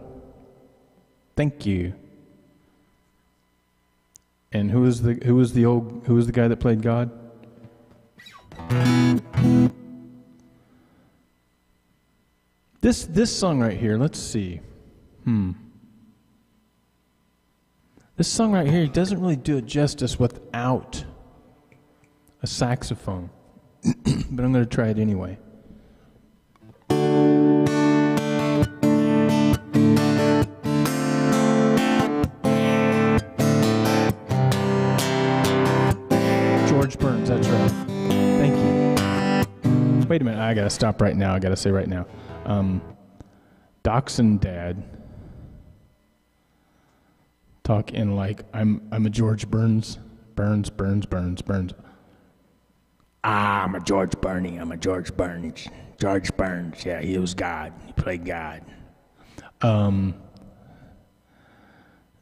Thank you. And who was the guy that played God? This song right here, let's see. This song right here doesn't really do it justice without a saxophone. But I'm going to try it anyway. George Burns, that's right. Thank you. Wait a minute, I got to stop right now. I got to say right now. Dachshund Dad talking like I'm a George Burns. Burns. I'm a George Burns. I'm a George Burns. George Burns, yeah, he was God. He played God.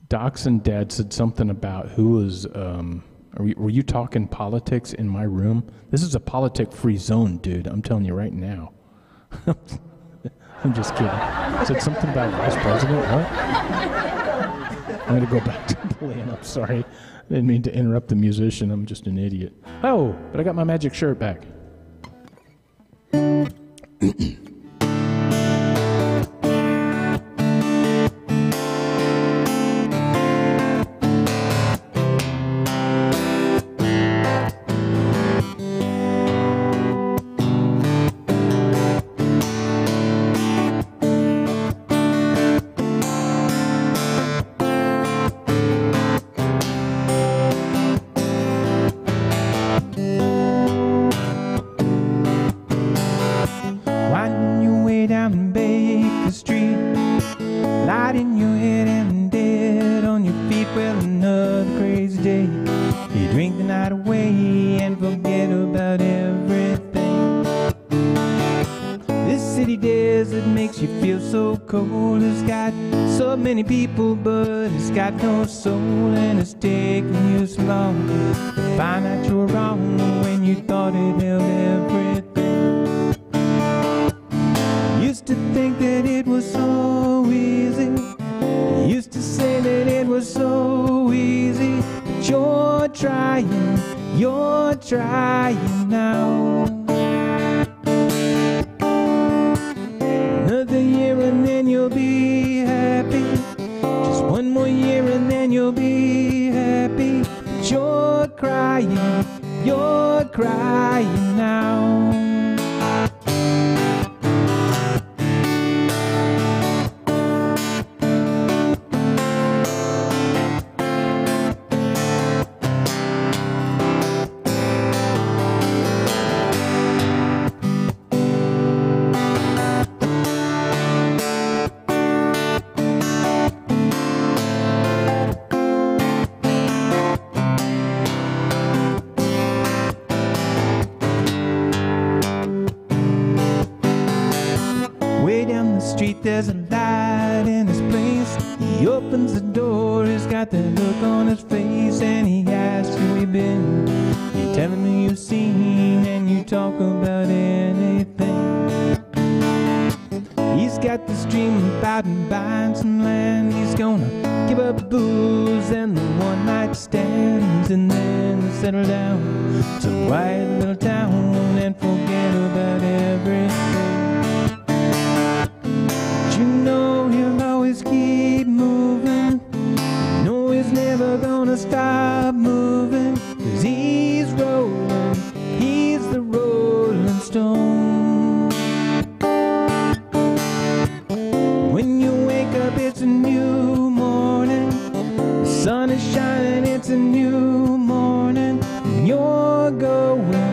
Dachshund Dad said something about who was, were you talking politics in my room? This is a politic-free zone, dude. I'm telling you right now. I'm just kidding. Said something about vice president, what? I'm going to go back to playing. I'm sorry. I didn't mean to interrupt the musician. I'm just an idiot. Oh, but I got my magic shirt back. People, but it's got no soul, and it's taken you so long to find out you're wrong when you thought it held everything. Used to think that it was so easy. Used to say that it was so easy, but you're trying now. Another year and then you'll be happy. One more year and then you'll be happy. But you're crying now. There's a light in his place. He opens the door, he's got that look on his face, and he asks you where you been. You tell him who you've seen, and you talk about anything. He's got this dream about buying some land. He's gonna give up booze and the one night stands, and then settle down to a quiet little town and forget about everything. You know he'll always keep moving. You know he's never gonna stop moving, 'cause he's rolling, he's the Rolling Stone. When you wake up, it's a new morning. The sun is shining, it's a new morning. And you're going home.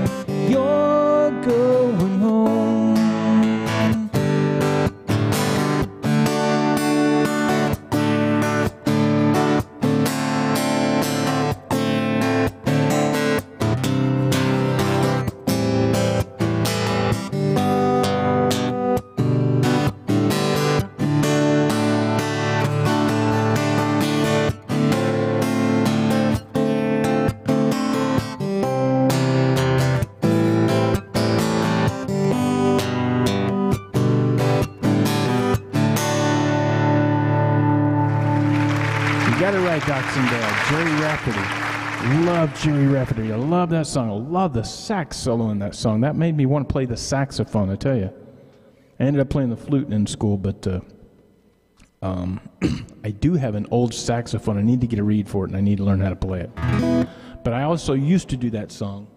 Dachshund Dad, Jerry Rafferty. Love Jerry Rafferty. I love that song. I love the sax solo in that song. That made me want to play the saxophone, I tell you. I ended up playing the flute in school, but I do have an old saxophone. I need to get a reed for it, and I need to learn how to play it. But I also used to do that song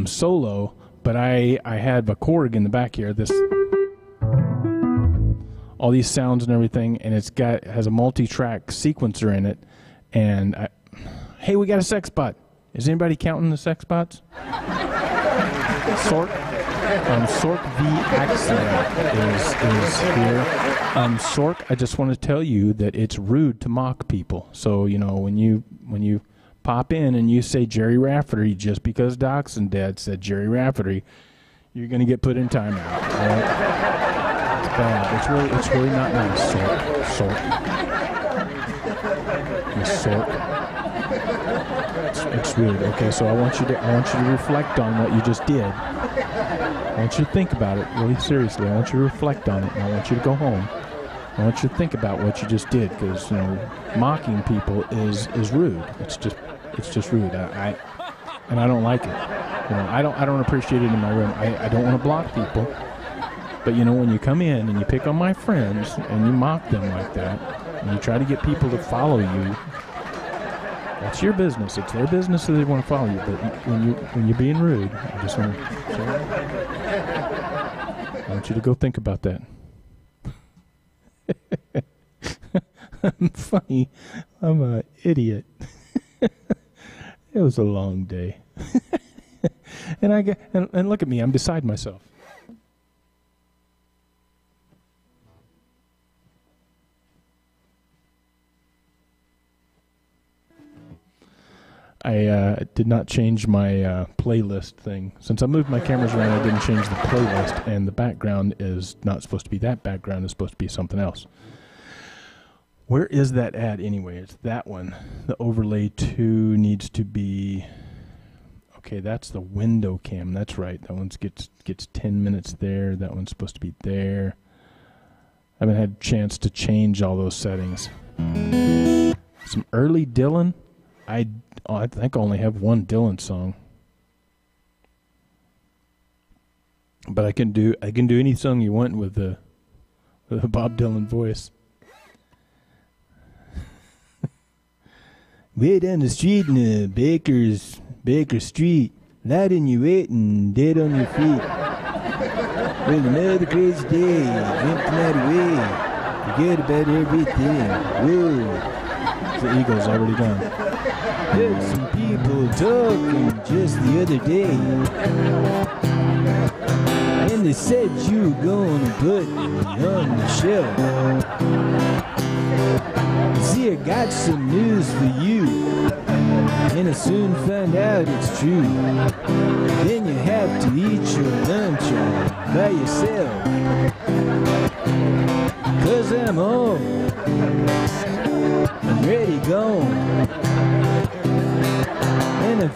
solo, but I had a Korg in the back here, all these sounds and everything, and it has a multi-track sequencer in it. And hey, we got a sex bot. Is anybody counting the sex bots? Sork V. Axel is here. Sork, I just want to tell you that it's rude to mock people. So, you know, when you pop in and you say Jerry Rafferty just because Dachshund Dad said Jerry Rafferty, you're going to get put in timeout. All right? It's bad. It's really not nice, Sork. Miss Sork. It's rude. Okay, so I want you to reflect on what you just did. I want you to think about it really seriously. I want you to reflect on it, and I want you to go home. I want you to think about what you just did, because, you know, mocking people is rude. It's just rude. I don't like it. You know, I don't appreciate it in my room. I don't want to block people. But, you know, when you come in and you pick on my friends and you mock them like that, and you try to get people to follow you, that's your business. It's their business that they want to follow you. But when you're being rude, I just want to say, I want you to go think about that. I'm funny. I'm an idiot. It was a long day. And look at me. I'm beside myself. I did not change my playlist thing. Since I moved my cameras around, I didn't change the playlist, and the background is not supposed to be that background. It's supposed to be something else. Where is that at anyway? It's that one. The overlay 2 needs to be... Okay, that's the window cam. That's right. That one gets 10 minutes there. That one's supposed to be there. I haven't had a chance to change all those settings. Some early Dylan. I think I only have one Dylan song, but I can do any song you want with a Bob Dylan voice. Way down the street in Baker Street, light in your waiting, dead on your feet. Well, another crazy day, drink the night away, forget about everything. Whoa. The Eagles already gone. Heard some people talking just the other day, and they said you were going to put me on the shelf. See, I got some news for you, and I soon find out it's true. Then you have to eat your lunch all by yourself, 'cause I'm home. I'm ready, gone, and I'm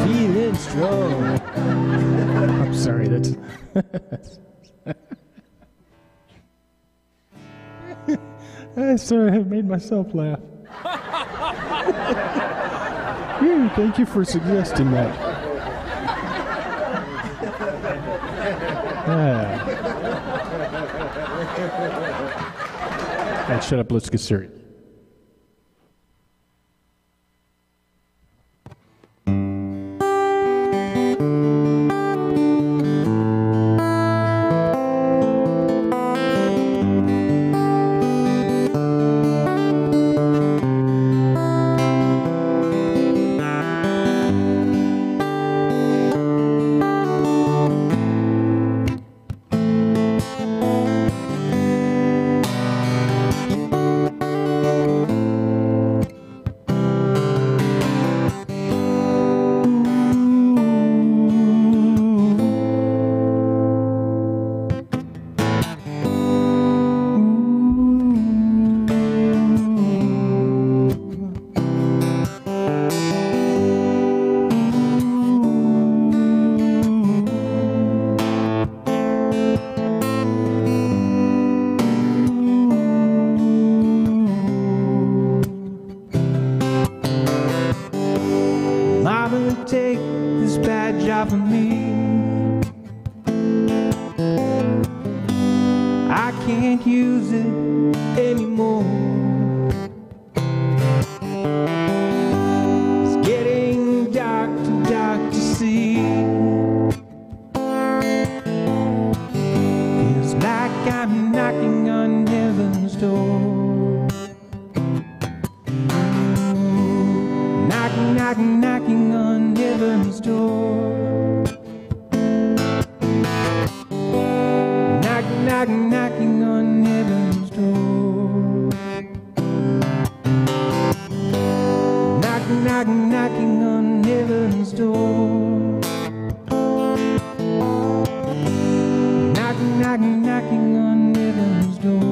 feeling strong. I'm sorry, that's... I'm sorry, I made myself laugh. Thank you for suggesting that. All right, shut up, let's get serious. heaven's door. Knocking, knocking, knocking on heaven's door. Knocking, knocking, knocking on heaven's door. Knocking, knocking, knocking on heaven's door.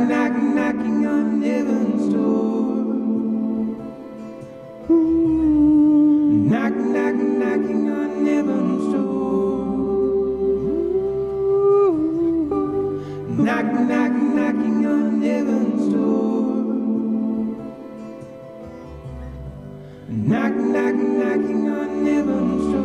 knock, knocking on heaven's door. Ooh. Knock, knock, knocking on heaven's door. Ooh. Knock, knock, knocking on heaven's door. Knock, knock, knocking on heaven's door.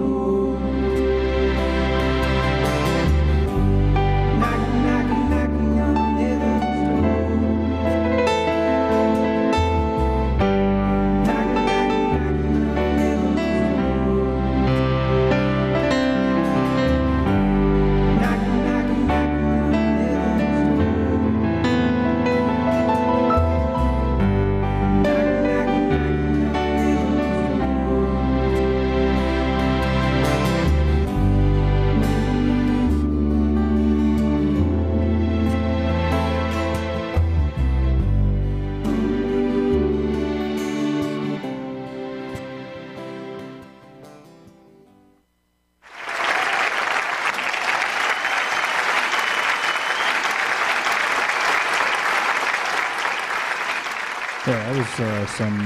Yeah, that was some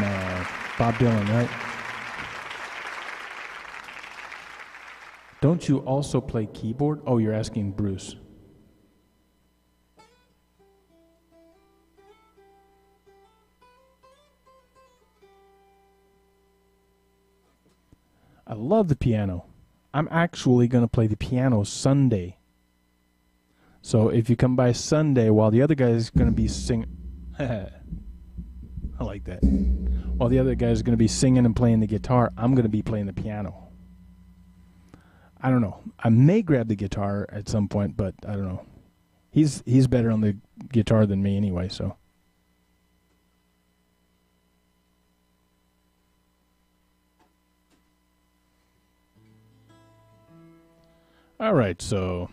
Bob Dylan, right? Don't you also play keyboard? Oh, you're asking Bruce. I love the piano. I'm actually going to play the piano Sunday. So if you come by Sunday while the other guy is going to be singing... I like that. While the other guy's going to be singing and playing the guitar, I'm going to be playing the piano. I don't know. I may grab the guitar at some point, but I don't know. He's better on the guitar than me anyway, so. All right, so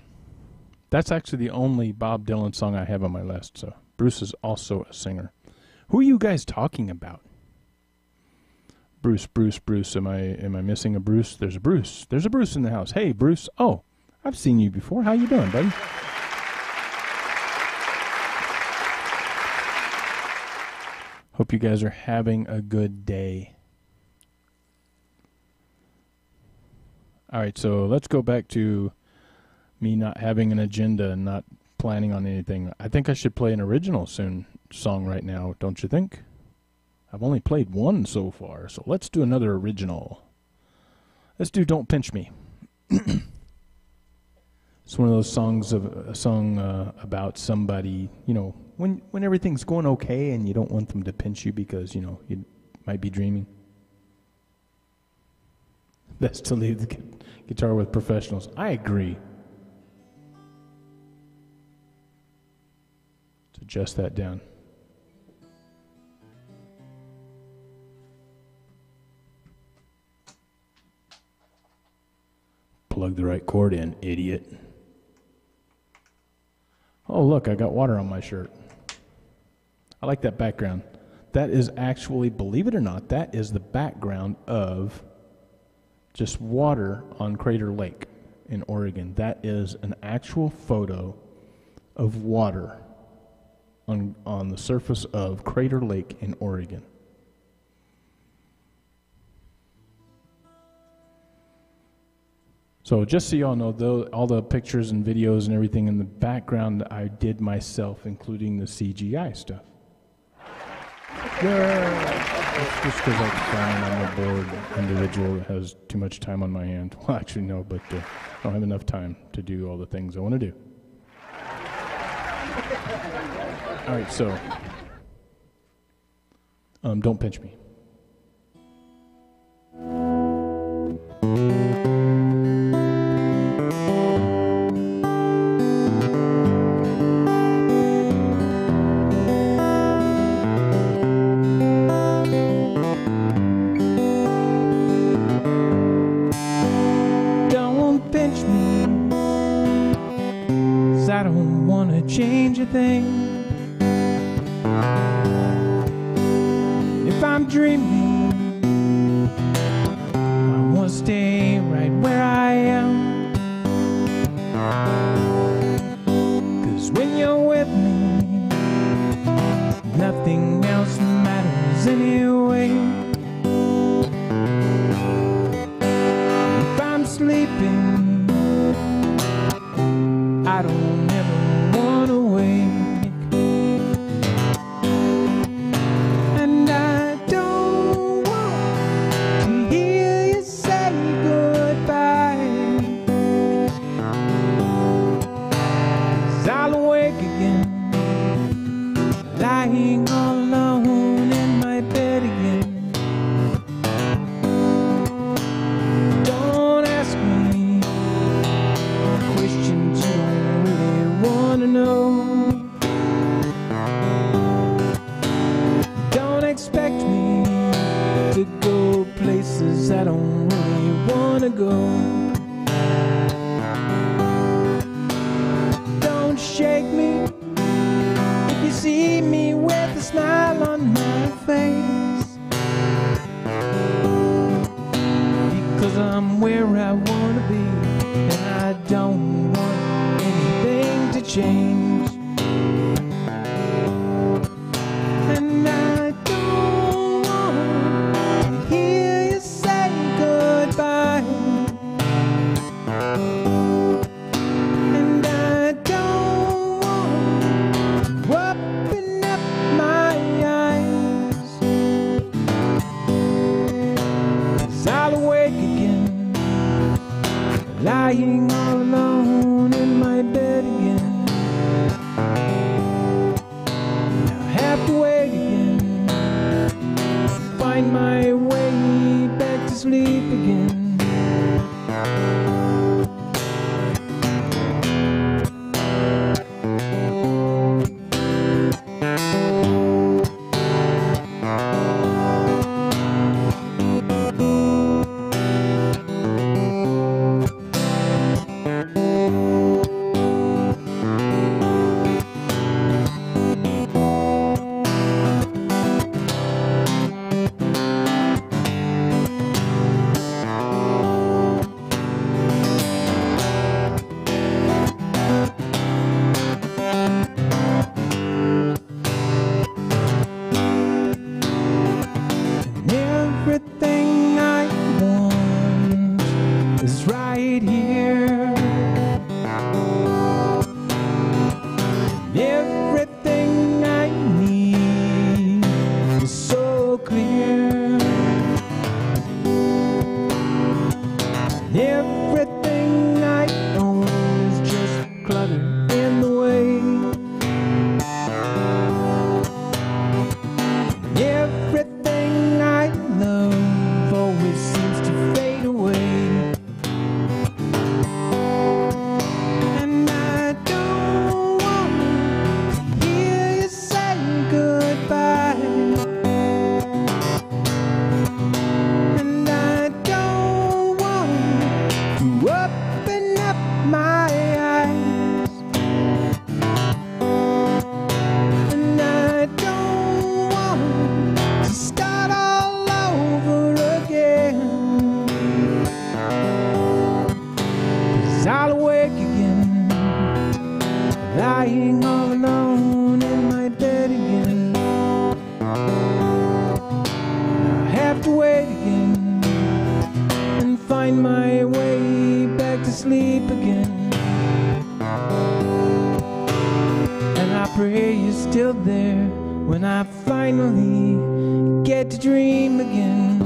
that's actually the only Bob Dylan song I have on my list. So Bruce is also a singer. Who are you guys talking about? Bruce. Am I missing a Bruce? There's a Bruce. There's a Bruce in the house. Hey, Bruce. Oh, I've seen you before. How you doing, buddy? Hope you guys are having a good day. All right, so let's go back to me not having an agenda and not planning on anything. I think I should play an original song right now, don't you think? I've only played one so far, so let's do another original. Let's do Don't Pinch Me. It's one of those songs about somebody, you know, when everything's going okay and you don't want them to pinch you because, you know, you might be dreaming. Best to leave the guitar with professionals. I agree. To adjust that down. Plug the right cord in, idiot. Oh, look, I got water on my shirt. I like that background. That is actually, believe it or not, that is the background of just water on Crater Lake in Oregon. That is an actual photo of water on the surface of Crater Lake in Oregon. So just so you all know, all the pictures and videos and everything in the background I did myself, including the CGI stuff. That's just because I'm a bored individual that has too much time on my hand. Well, actually, no, but I don't have enough time to do all the things I want to do. All right, so Don't Pinch Me. I don't want to change a thing. If I'm dreaming, I want to stay right where I am. 'Cause when you're with me, I don't ever wanna wake, and I don't want to hear you say goodbye. 'Cause I'll awake again, lying all alone in my bed again. Don't ask me questions you don't really want to know. Don't expect me to go places I don't really want to go. Don't shake me if you see me with a smile on my face, because I'm where I want to be, and I don't want anything to change. And I don't want to hear you say goodbye. And I don't want to open up my eyes, 'cause I'll awake again, lying all alone in my bed again. I'll have to wait again, find my way back to sleep again. Everything I want is right here. Everything I need is so clear. Everything I own is just clutter in the way. Everything I love always seems to fade away. And I don't want to hear you say goodbye. And I don't want to open up my eyes. And I don't want to start all over again. 'Cause I'll awake again, lying all alone in my bed again. I have to wait again and find my way back to sleep again. And I pray you're still there when I finally get to dream again.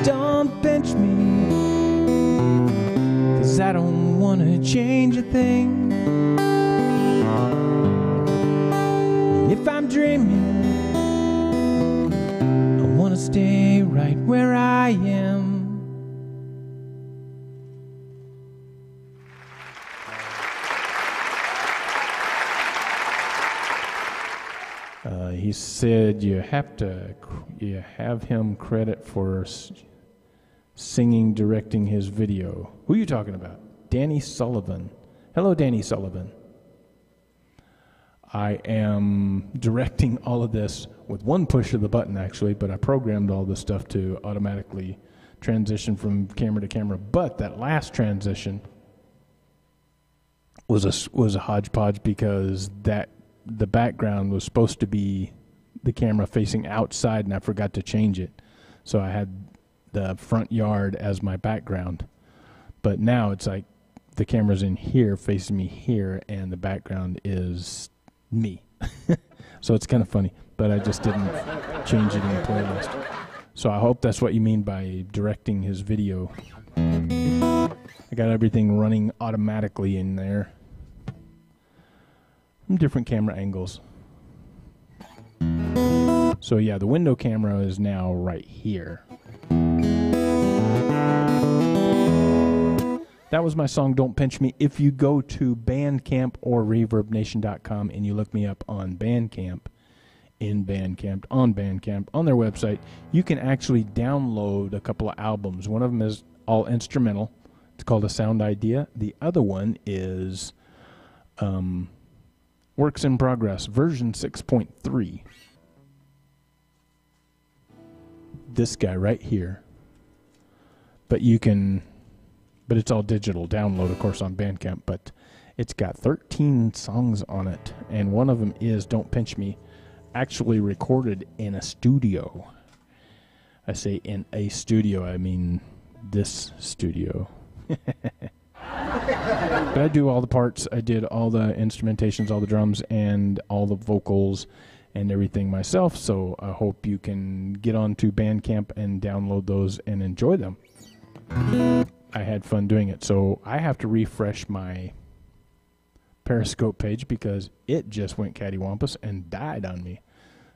Don't pinch me, 'cause I don't want to change a thing. If I'm dreaming, I want to stay right where I am. He said you have him credit for singing, directing his video. Who are you talking about? Danny Sullivan. Hello, Danny Sullivan. I am directing all of this with one push of the button, actually, but I programmed all this stuff to automatically transition from camera to camera. But that last transition was a hodgepodge, because the background was supposed to be the camera facing outside, and I forgot to change it. So I had the front yard as my background. But now it's like the camera's in here, facing me here, and the background is me. So it's kind of funny, but I just didn't change it in the playlist. So I hope that's what you mean by directing his video. I got everything running automatically in there. Different camera angles. So yeah, the window camera is now right here. That was my song, Don't Pinch Me. If you go to Bandcamp or ReverbNation.com and you look me up on Bandcamp, on their website, you can actually download a couple of albums. One of them is all instrumental. It's called A Sound Idea. The other one is Works in Progress, version 6.3. This guy right here. But it's all digital download, of course, on Bandcamp, but it's got 13 songs on it, and one of them is Don't Pinch Me, actually recorded in a studio. I say in a studio, I mean this studio. But I do all the parts. I did all the instrumentations, all the drums, and all the vocals and everything myself, so I hope you can get onto Bandcamp and download those and enjoy them. I had fun doing it, so I have to refresh my Periscope page because it just went cattywampus and died on me.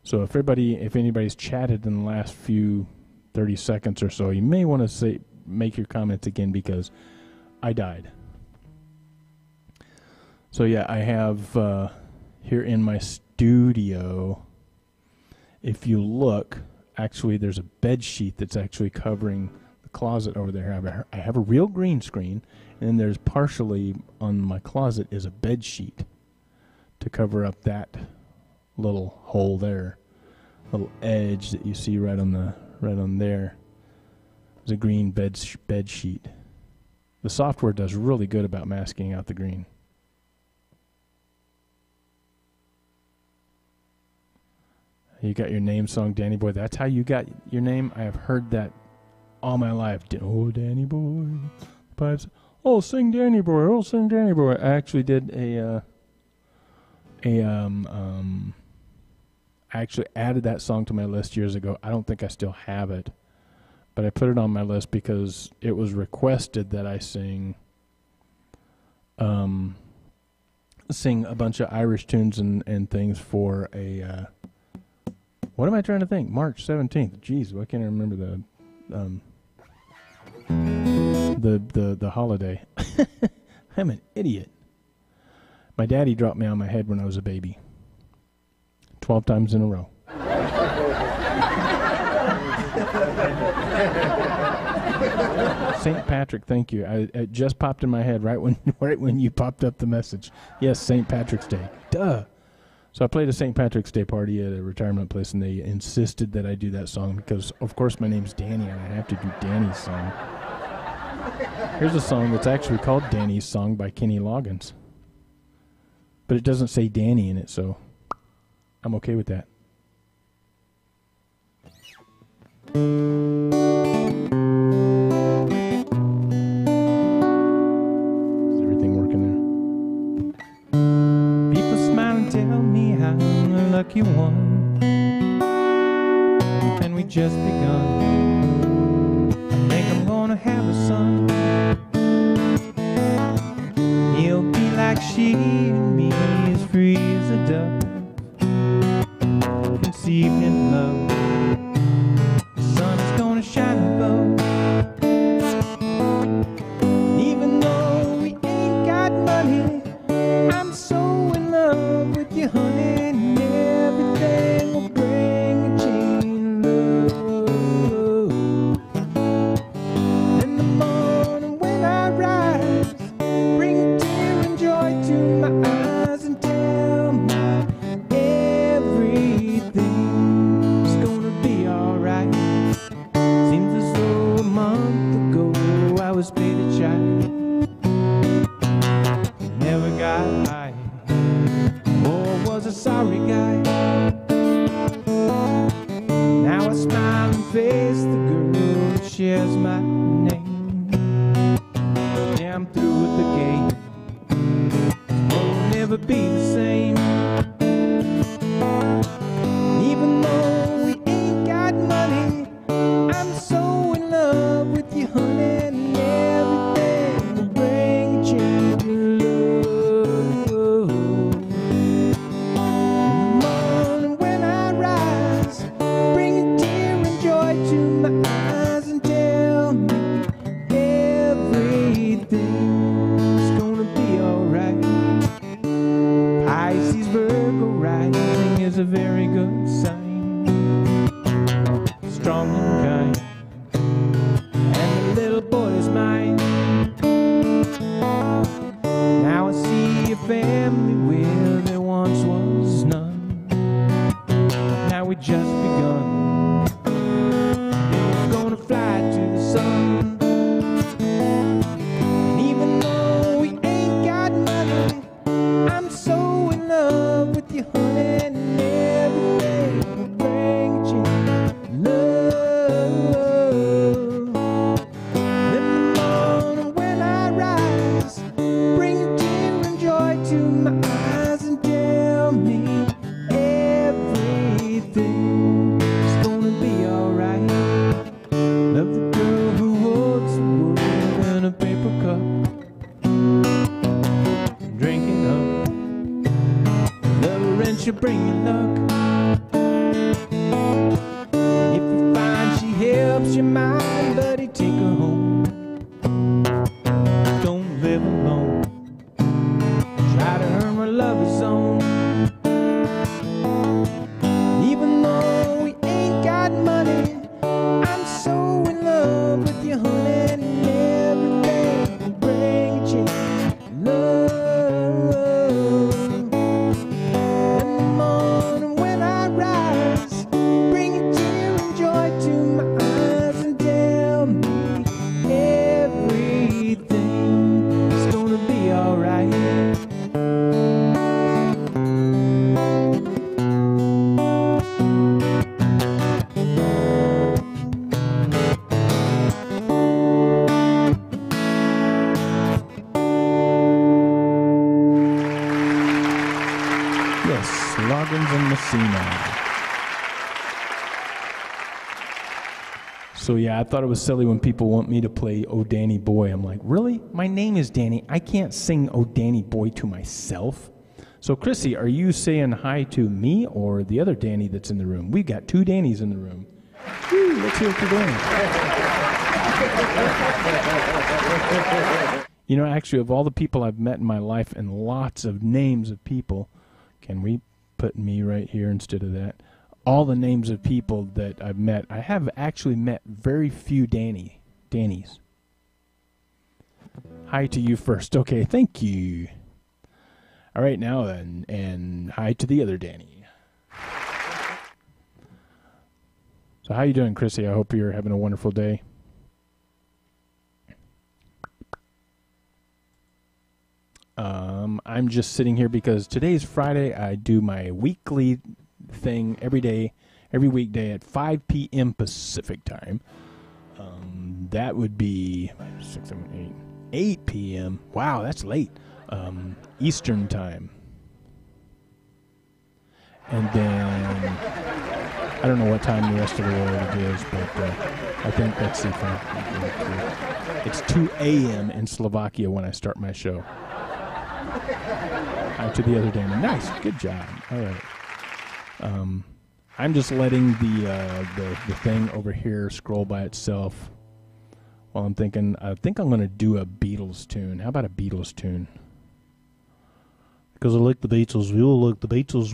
So if anybody's chatted in the last few 30 seconds or so, you may want to make your comments again because I died. So yeah, I have here in my studio, if you look, actually there's a bed sheet that's actually covering closet over there. I have a real green screen, and then there's partially on my closet is a bed sheet to cover up that little hole there, little edge that you see right on there. There's a green bed sheet. The software does really good about masking out the green. You got your name song, Danny Boy. That's how you got your name. I have heard that all my life. Oh, Danny Boy. Pipes. Oh, sing Danny Boy. Oh, sing Danny Boy. I actually did I actually added that song to my list years ago. I don't think I still have it, but I put it on my list because it was requested that I sing a bunch of Irish tunes and things for a what am I trying to think? March 17th. Jeez, why can't I remember the holiday? I'm an idiot. My daddy dropped me on my head when I was a baby. 12 times in a row. St. Patrick, thank you. It just popped in my head right when you popped up the message. Yes, St. Patrick's Day. Duh. So I played a St. Patrick's Day party at a retirement place, and they insisted that I do that song because, of course, my name's Danny, and I have to do Danny's song. Here's a song that's actually called Danny's Song by Kenny Loggins. But it doesn't say Danny in it, so I'm okay with that. Is everything working there? People smile and tell me I'm the lucky one, and we just begun. I think I'm gonna have a son. He'll be like she and me, as free as a dove, conceived in love. The sun is gonna shine above. Even though we ain't got money, I'm so in love with you, honey, and everything will bring a chain of love. In the morning when I rise, bring tear and joy to my eyes and tell me everything's gonna be alright. Seems as though a month ago I was paid a child, never got high, or was a sorry guy. Now I smile and face the girl that shared little boy is mine. Now I see a family where there once was none. Now we just begun. We're gonna fly to the sun. And even though we ain't got money, I'm so in love with you, honey, and everything will bring you love. In the morning when I rise, bring a tear and joy to my eyes and tell me everything's gonna be alright. Love the girl who holds the world in a paper cup, drinking up. Love her and she'll bring you luck. If you find she helps your mind, buddy, take her home. Don't live alone. Try to earn her lover's zone. Even though we ain't got money, I'm so in love with you, honey, and everything will bring a change. Love. In the morning when I rise, bring a tear and joy to my eyes and tell me everything's gonna be alright. Yes, Loggins and Messina. So yeah, I thought it was silly when people want me to play Oh Danny Boy. I'm like, really? My name is Danny. I can't sing Oh Danny Boy to myself. So Chrissy, are you saying hi to me or the other Danny that's in the room? We've got two Dannys in the room. Woo, let's hear what you're doing. You know, actually, of all the people I've met in my life and lots of names of people, can we put me right here instead of that? All the names of people that I've met, I have actually met very few Dannys. Hi to you first. Okay, thank you. All right, now then, and hi to the other Danny. So how you doing, Chrissy? I hope you're having a wonderful day. I'm just sitting here because today's Friday. I do my weekly thing every weekday at 5 p.m. Pacific time. That would be 6, 7, 8 p.m. Wow, that's late. Eastern time. And then I don't know what time the rest of the world it is, but I think that's it's 2 a.m. in Slovakia when I start my show. To the other day. Nice, good job. All right. I'm just letting the thing over here scroll by itself while I'm thinking. I think I'm going to do a Beatles tune. How about a Beatles tune? Because I like the Beatles. We all like the Beatles.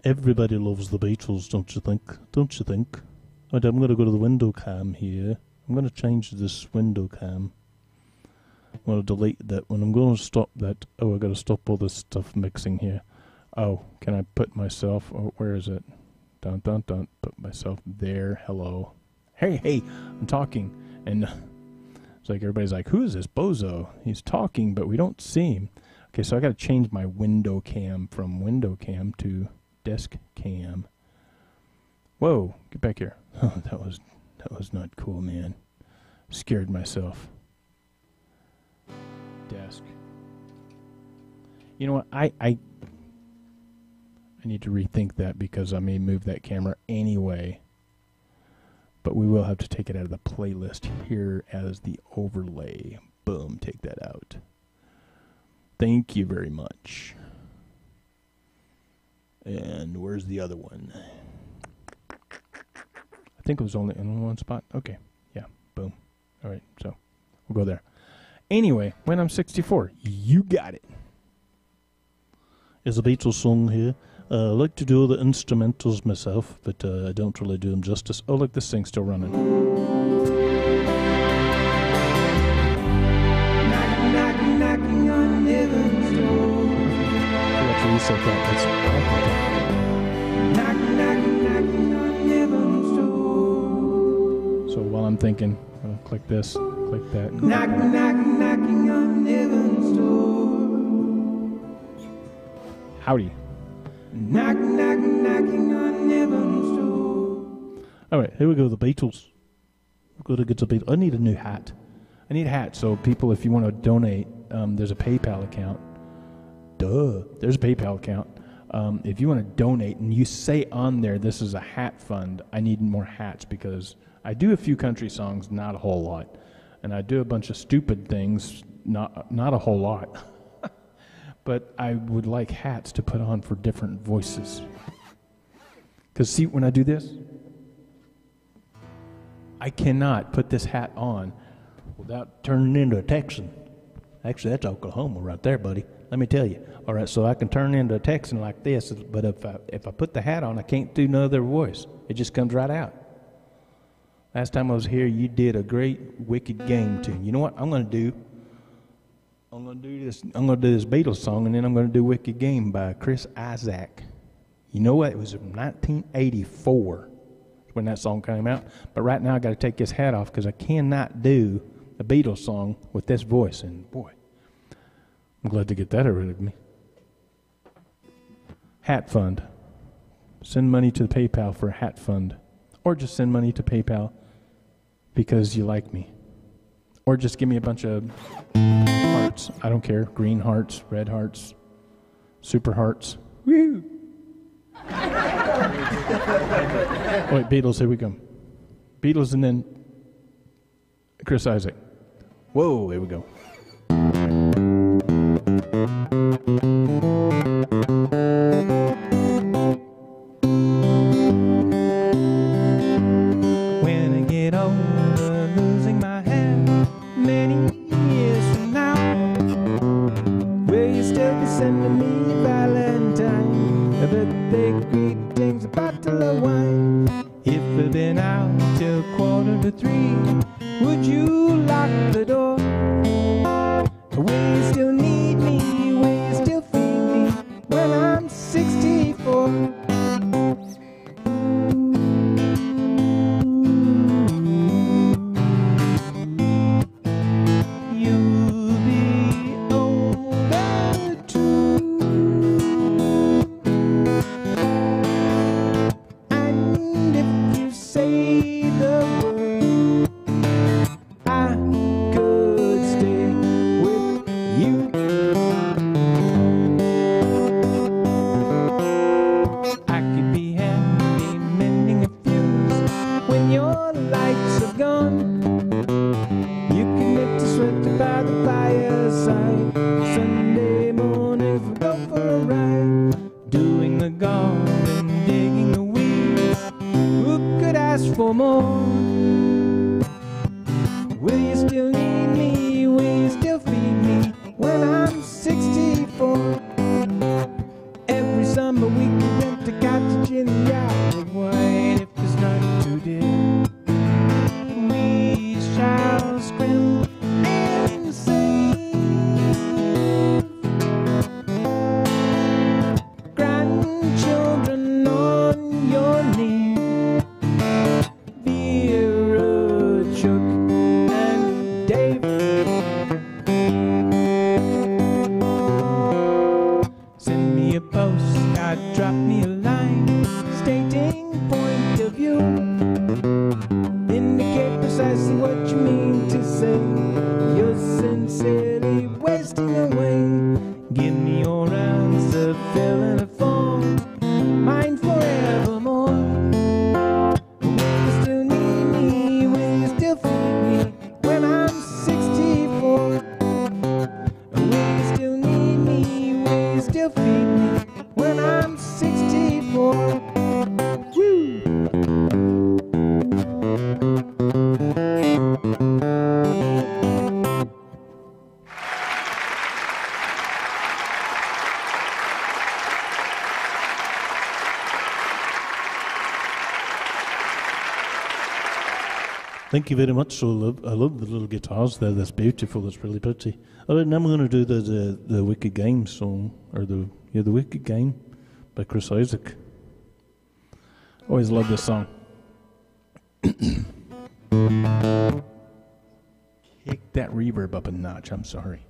Everybody loves the Beatles, don't you think? Don't you think? Right, I'm going to go to the window cam here. I'm going to change this window cam. I'm going to delete that one. I'm going to stop that. Oh, I've got to stop all this stuff mixing here. Oh, can I put myself, oh, where is it? Dun, dun, dun. Put myself there. Hello. Hey, I'm talking. And it's like everybody's like, who is this bozo? He's talking, but we don't see him. Okay, so I got to change my window cam from window cam to desk cam. Whoa, get back here. Oh, that was not cool, man. Scared myself. Desk. You know what? I need to rethink that because I may move that camera anyway. But we will have to take it out of the playlist here as the overlay. Boom, take that out. Thank you very much. And where's the other one? I think it was only in one spot. Okay, yeah, boom. All right, so we'll go there. Anyway, when I'm 64, you got it. It's a Beatles song here. I like to do all the instrumentals myself, but I don't really do them justice. Oh, look, this thing's still running. said that. Knocking, knocking, knocking on heaven's door. So while I'm thinking, I'll click this, click that. Knocking, knocking, knocking on heaven's door. Howdy. Knocking, knocking, knocking on heaven's door. All right, here we go. The Beatles. We're going to get the Beatles. I need a new hat. I need a hat. So people, if you want to donate, there's a PayPal account. There's a PayPal account. If you want to donate and you say on there, this is a hat fund, I need more hats because I do a few country songs, not a whole lot. And I do a bunch of stupid things, not a whole lot. But I would like hats to put on for different voices. Because see, when I do this, I cannot put this hat on without turning into a Texan. Actually, that's Oklahoma right there, buddy. Let me tell you. All right, so I can turn into a Texan like this, but if I put the hat on, I can't do no other voice. It just comes right out. Last time I was here, you did a great Wicked Game tune. You know what I'm going to do? I'm going to do this Beatles song, and then I'm going to do Wicked Game by Chris Isaac. You know what? It was 1984 when that song came out. But right now I got to take this hat off because I cannot do a Beatles song with this voice. And boy, I'm glad to get that rid of me. Hat fund. Send money to the PayPal for a hat fund. Or just send money to PayPal because you like me. Or just give me a bunch of hearts. I don't care. Green hearts, red hearts, super hearts. Woo! Wait, Beatles, here we come. Beatles and then Chris Isaac. Whoa, here we go. When I get older, losing my hair many years from now, will you still be sending me Valentine, a birthday greetings, a bottle of wine? If we've been out till 2:45, would you lock the door? Will you still need me? Will you still feed me when I'm 64? You'll be older too, and if you say the word, I could stay with you. I could be happy mending a fuse when your lights are gone. You can knit a sweater by the fireside. Sunday mornings we go for a ride, doing the garden, digging the weeds. Who could ask for more? Will you still need me? Will you still feed me when I'm 64? Every summer we can rent a cottage in the Isle of Wight. If it's not too dear, we shall scrimp and save. Grandchildren on your knee, Vera, Chuck, and Dave. Send me a postcard, drop me a line, stating point of view. Indicate precisely what you mean to say. You're sincerely wasting away. Give me your answer, fill in a form, mine forevermore. Will you still need me? Will you still feed me when I'm 64? Thank you very much. So I love the little guitars there. That's beautiful. That's really pretty. All right, now I'm going to do the Wicked Game song, or the Wicked Game by Chris Isaac. Always love this song. Kick that reverb up a notch. I'm sorry.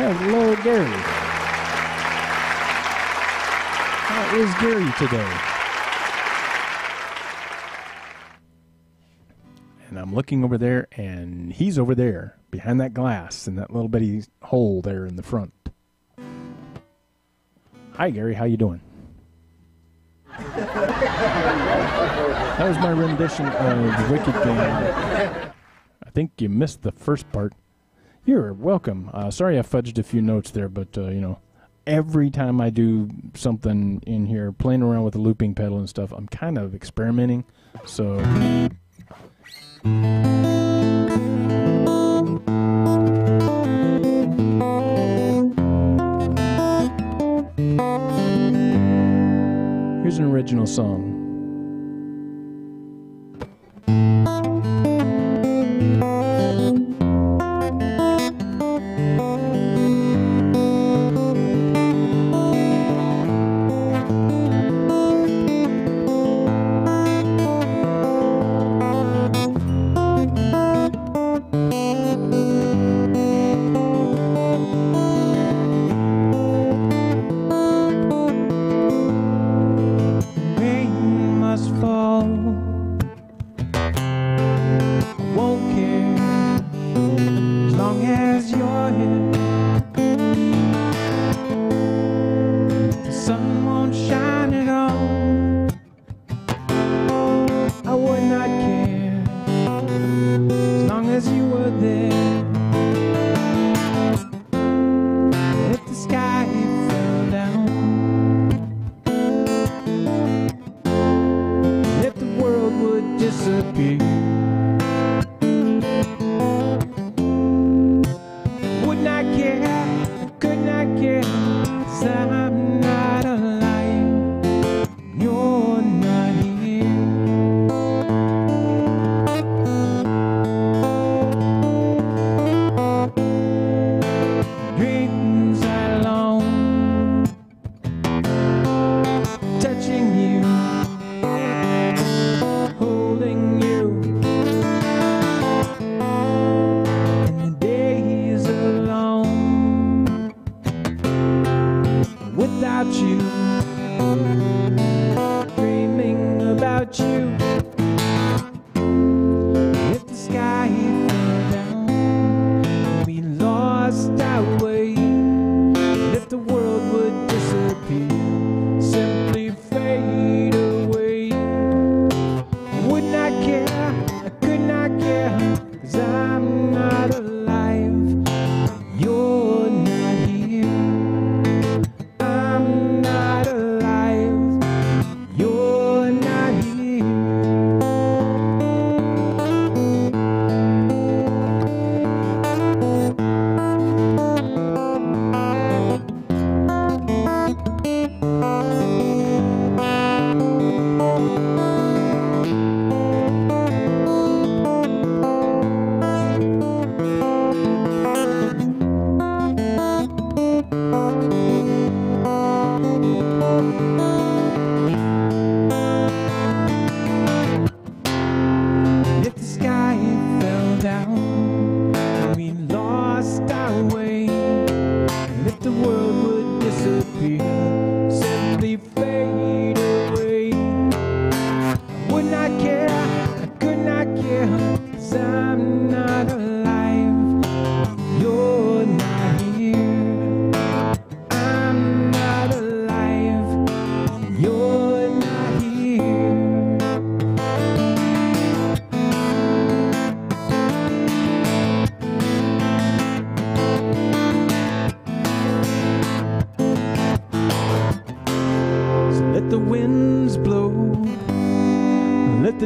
Hello, Gary. How is Gary today? And I'm looking over there, and he's over there, behind that glass, in that little bitty hole there in the front. Hi, Gary. How you doing? That was my rendition of Wicked Game. I think you missed the first part. You're welcome. Sorry I fudged a few notes there, but, you know, every time I do something in here, playing around with the looping pedal and stuff, I'm kind of experimenting, so... Here's an original song.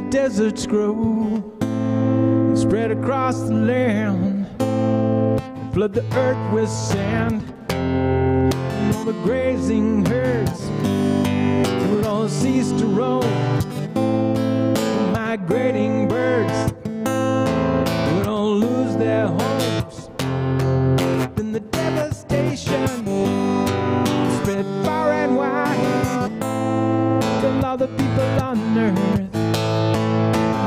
Deserts grow and spread across the land, flood the earth with sand, and all the grazing herds will all cease to roam. The migrating birds will all lose their homes. Then the devastation spread far and wide, till all the people on earth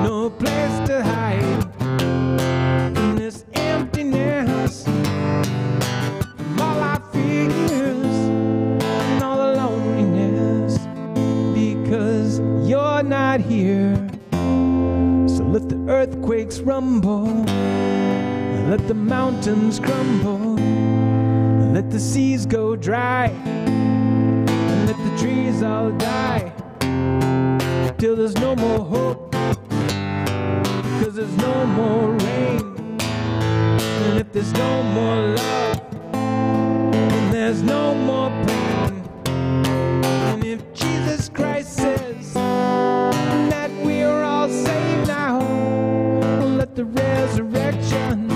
no place to hide in this emptiness from not here. So let the earthquakes rumble, and let the mountains crumble, and let the seas go dry, and let the trees all die, till there's no more hope, 'cause there's no more rain. And if there's no more love, then there's no more pain. And if Jesus Christ says that we are all saved now, well, let the resurrection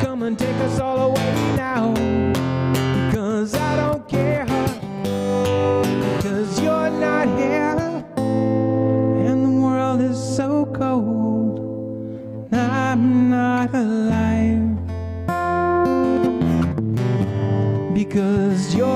come and take us all away now. Because I don't care, because you're not here, and the world is so cold, I'm not alive. Because you're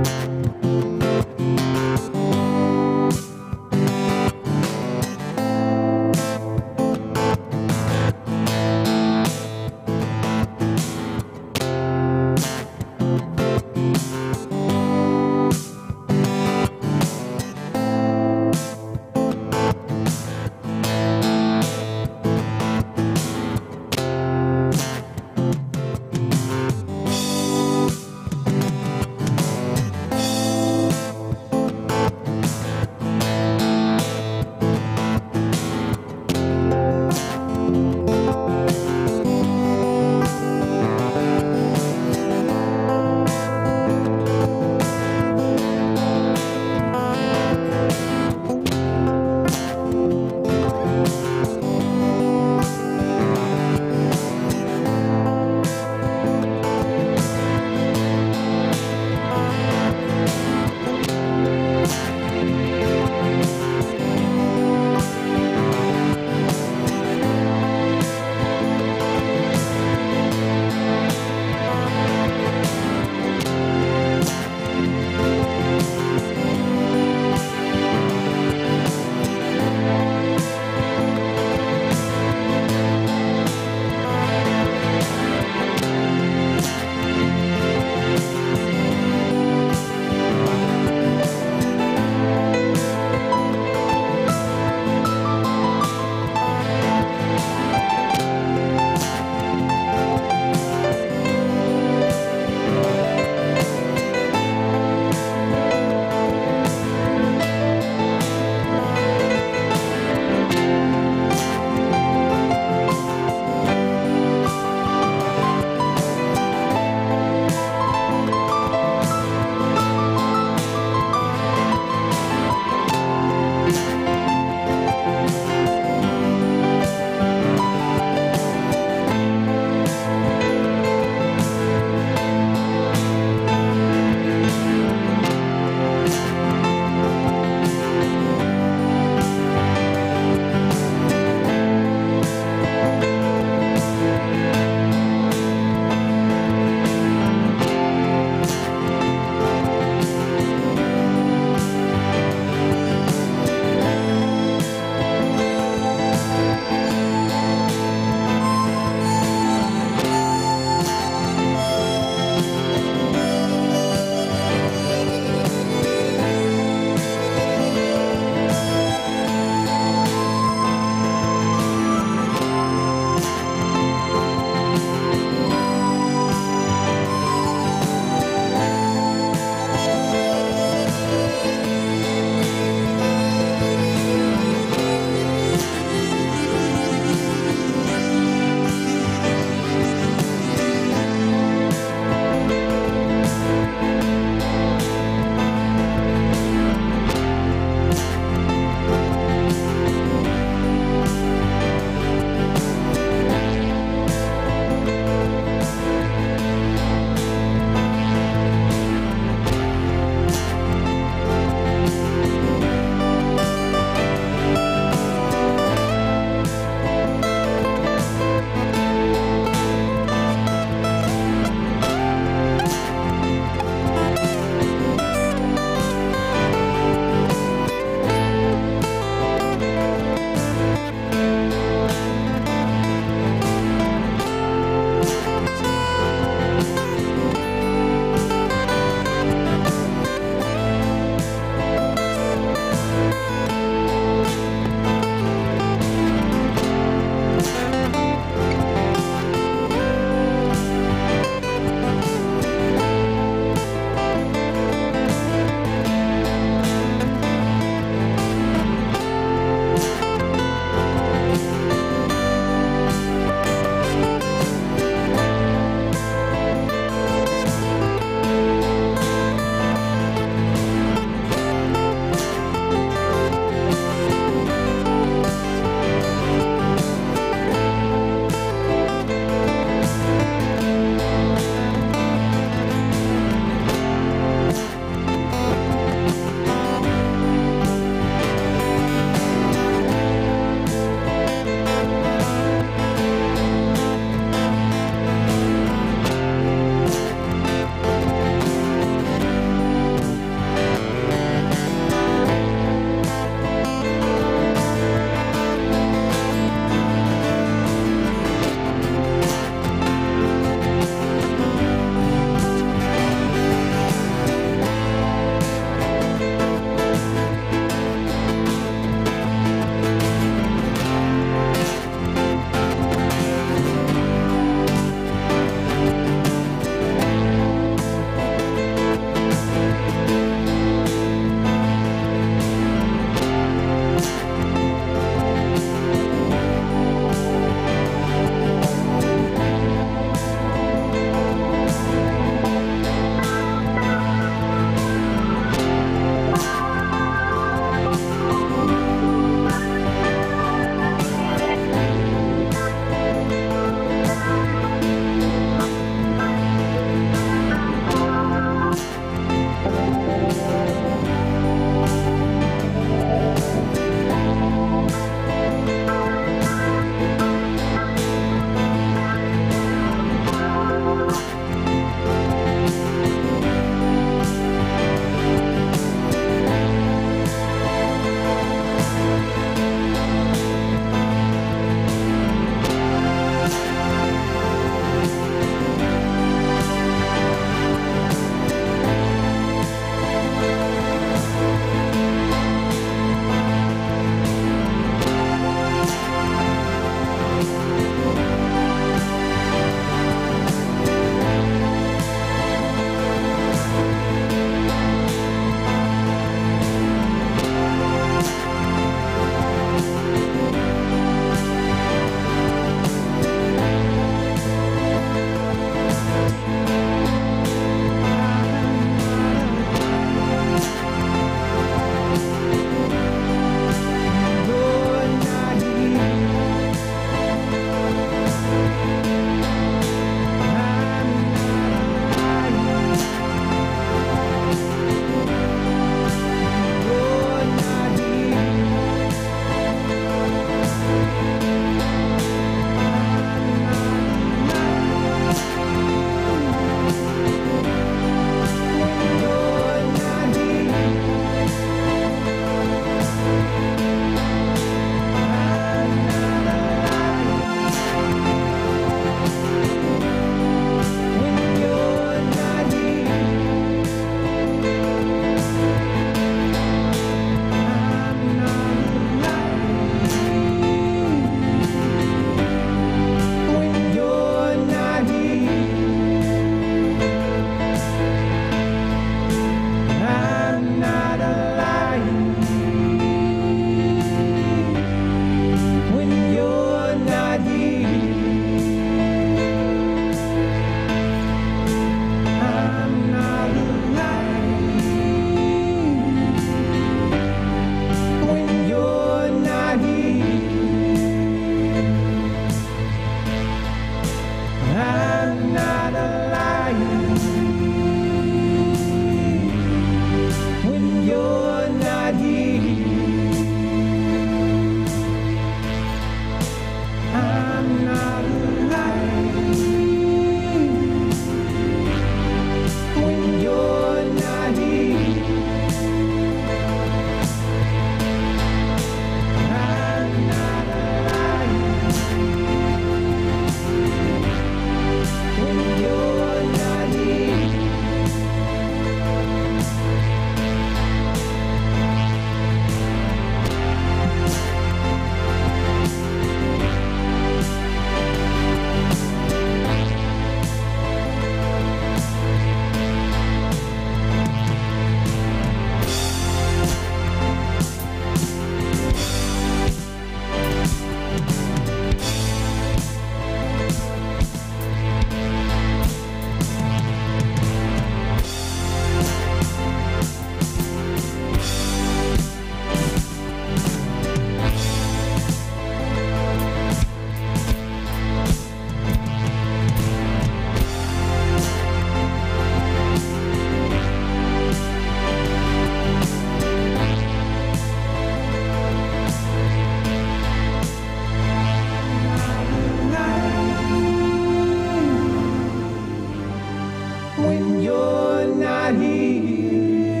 not here,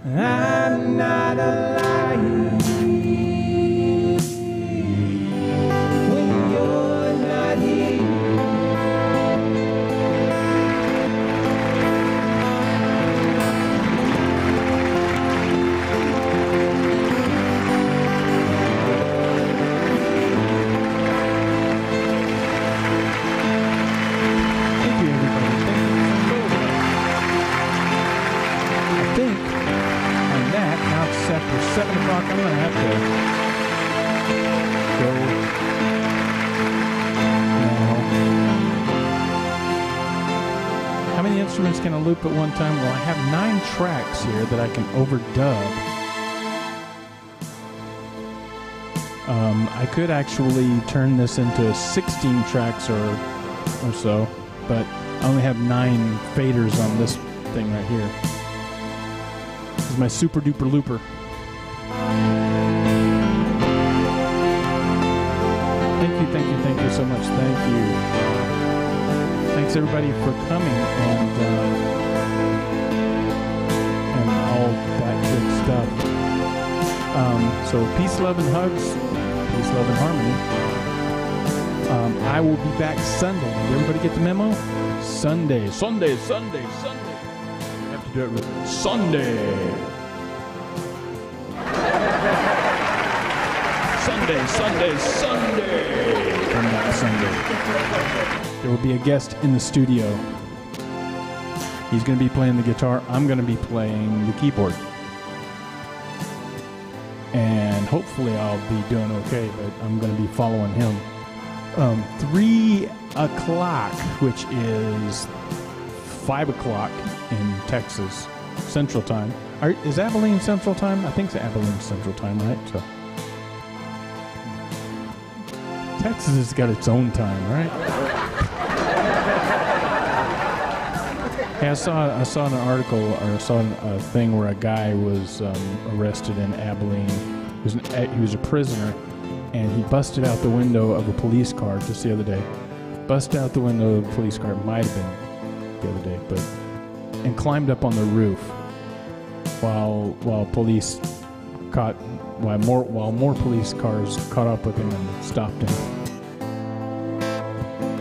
I'm not alive when you're not here. After 7 o'clock, I'm going to have to go now. How many instruments can I loop at one time? Well, I have 9 tracks here that I can overdub. I could actually turn this into 16 tracks or so, but I only have 9 faders on this thing right here. This is my super duper looper. Thank you so much. Thank you. Thanks everybody for coming and all that good stuff. So peace, love, and hugs. Peace, love, and harmony. I will be back Sunday. Did everybody get the memo? Sunday. I have to do it with Sunday. Sunday. Coming out Sunday. There will be a guest in the studio. He's going to be playing the guitar. I'm going to be playing the keyboard. And hopefully I'll be doing okay, but I'm going to be following him. 3 o'clock, which is 5 o'clock in Texas, Central Time. Is Abilene Central Time? I think it's Abilene Central Time, right? So Texas has got its own time, right? Hey, I saw an article, or I saw a thing where a guy was arrested in Abilene. He was a prisoner, and he busted out the window of a police car just the other day. Busted out the window of a police car. It might have been the other day, and climbed up on the roof while police while more police cars caught up with him and stopped him.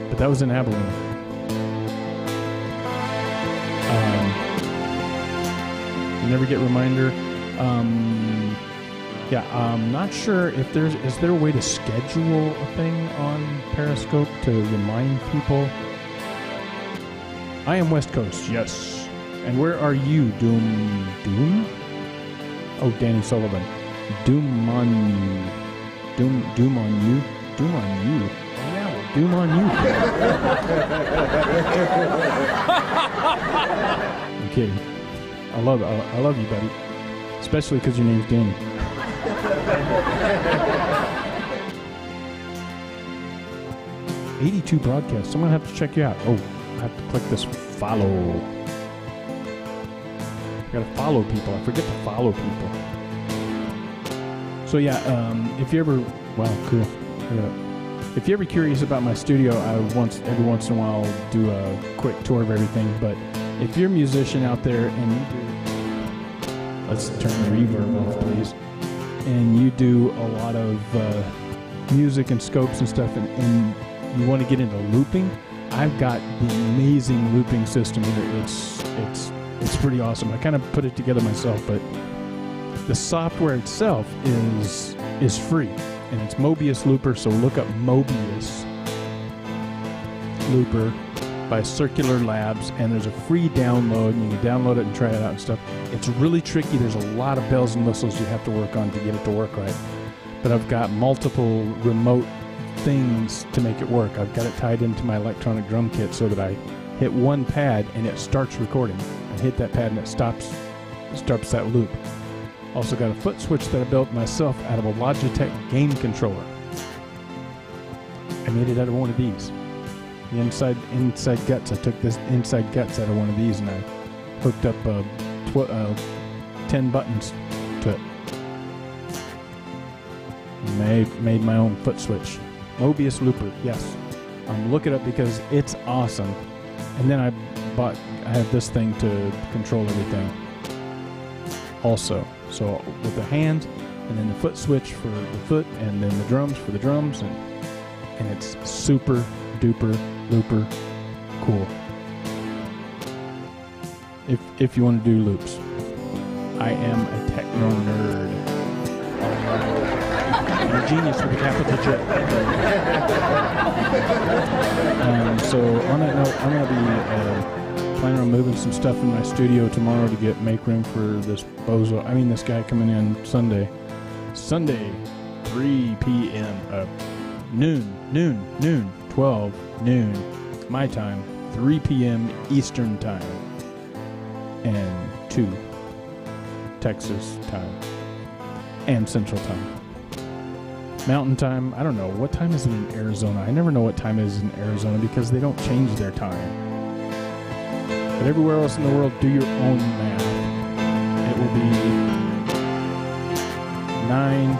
But that was in Abilene. You never get reminder. I'm not sure if is there a way to schedule a thing on Periscope to remind people? I am West Coast, yes. And where are you, Doom? Oh, Danny Sullivan. Doom on you. Doom on you. Doom on you. Yeah, well, doom on you. I'm kidding. I love you, buddy. Especially because your name's Danny. '82 broadcasts. I'm gonna have to check you out. Oh, I have to click this follow. I gotta follow people. I forget to follow people. So yeah, if you ever, cool. If you're ever curious about my studio, every once in a while I'll do a quick tour of everything. But if you're a musician out there and you do, let's turn the reverb off, please. And you do a lot of music and scopes and stuff, and you want to get into looping, I've got the amazing looping system here. It's pretty awesome. I kind of put it together myself, but the software itself is free, and it's Mobius Looper. So look up Mobius Looper by Circular Labs, and there's a free download, and you can download it and try it out and stuff. It's really tricky. There's a lot of bells and whistles you have to work on to get it to work right. But I've got multiple remote things to make it work. I've got it tied into my electronic drum kit so that I hit one pad and it starts recording. I hit that pad and it stops that loop. Also got a foot switch that I built myself out of a Logitech game controller. I made it out of one of these. The inside guts. I took this inside guts out of one of these and I hooked up 10 buttons to it. Made my own foot switch. Mobius Looper, yes. Look it up because it's awesome. And then I have this thing to control everything also. So with the hand, and then the foot switch for the foot, and then the drums for the drums, and it's super duper looper cool. If you want to do loops. I am a techno nerd. I'm a genius with a capital J. So on that note, I'm going to be planning on moving some stuff in my studio tomorrow to make room for this this guy coming in Sunday, 3 p.m. Noon, 12 noon, my time, 3 p.m. Eastern time, and 2 Texas time, and Central time. Mountain time, I don't know. What time is it in Arizona? I never know what time it is in Arizona because they don't change their time. But everywhere else in the world, do your own math. It will be 9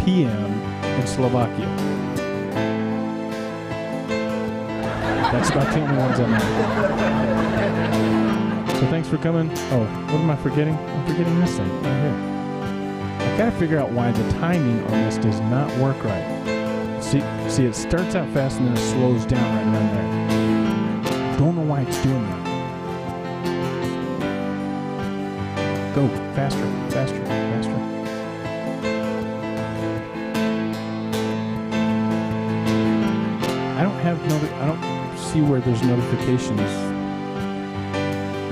p.m. in Slovakia. That's about the only ones I know. So thanks for coming. Oh, what am I forgetting? I'm forgetting this thing right here. I gotta figure out why the timing on this does not work right. See, it starts out fast and then it slows down right around there. Don't know why it's doing that. Go faster. I don't see where there's notifications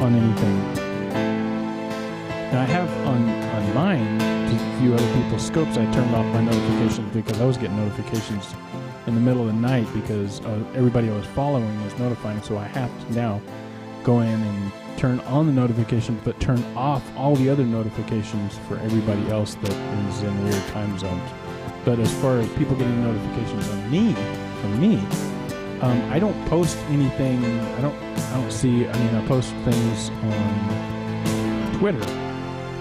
on anything. Now I have on mine, to view other people's scopes, I turned off my notifications because I was getting notifications in the middle of the night because everybody I was following was notifying, so I have to now go in and turn on the notifications but turn off all the other notifications for everybody else that is in weird time zones. But as far as people getting notifications from me, I don't post anything. I post things on Twitter,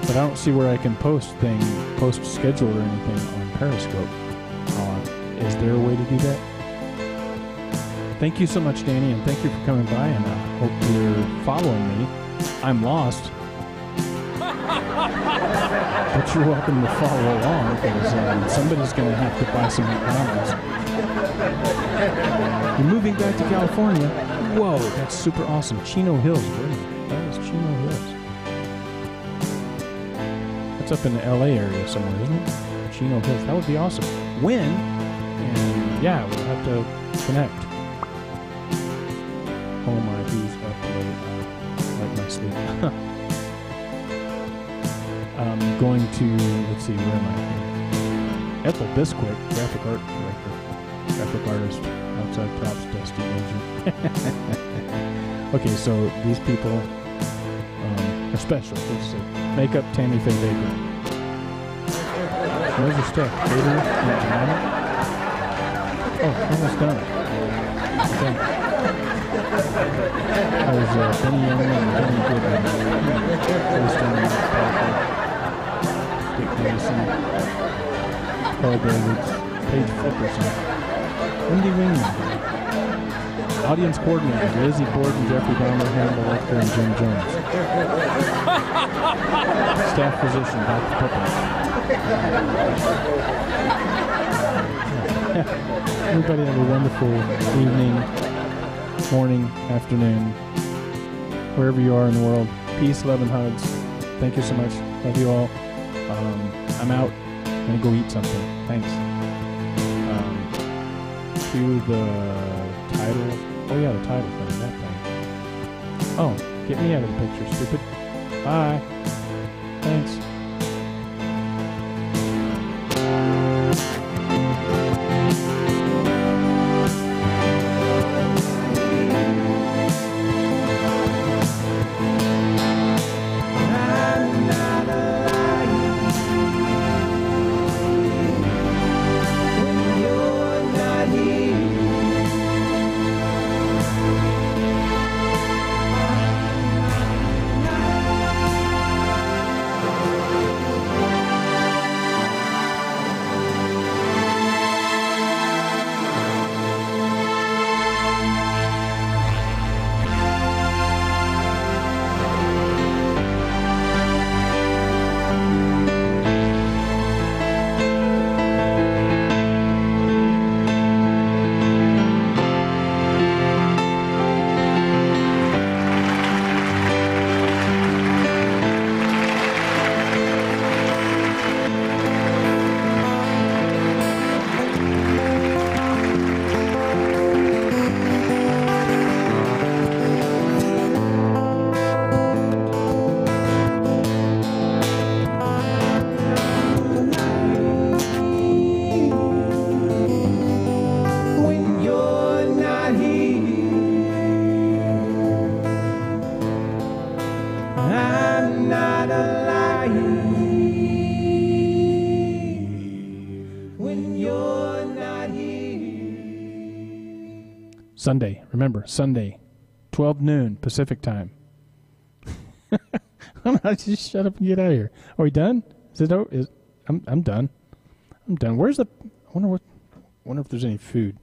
but I don't see where I can post schedule or anything on Periscope. Is there a way to do that? Thank you so much, Danny, and thank you for coming by, and I hope you're following me. I'm lost. But you're welcome to follow along, because somebody's going to have to buy some McDonald's. You're moving back to California? Whoa, that's super awesome. Chino Hills, really? That is Chino Hills. That's up in the LA area somewhere, isn't it? Chino Hills. That would be awesome. When? And yeah, we'll have to connect. Oh my, he's up late. Like my sleep. I'm going to, let's see, where am I here? Ethel Bisquick, graphic art director, graphic artist, outside props, Dusty Major. Okay, so these people are special. Let's see. Makeup, Tammy Faye Baker. Where's your stuff? Later and Joanna? Oh, almost done. Okay. There's Benny Young and Benny Goodman. Dick Mason. Paul Davids. Paige Flipperson. Wendy Wingman. Audience coordinators, Lizzie Borden, Jeffrey Dahmer, Hannibal Lecter, and Jim Jones. Staff physician, Dr. Pippin. Everybody have a wonderful evening, morning, afternoon, wherever you are in the world. Peace, love, and hugs. Thank you so much. Love you all. I'm out. I'm going to go eat something. Thanks. To the title. Oh, yeah, the title thing. That thing. Oh, get me out of the picture, stupid. Bye. Thanks. Sunday. Remember, Sunday, 12 noon Pacific time. Just shut up and get out of here. Are we done? Is it over? I'm done. I'm done. Where's the? I wonder if there's any food.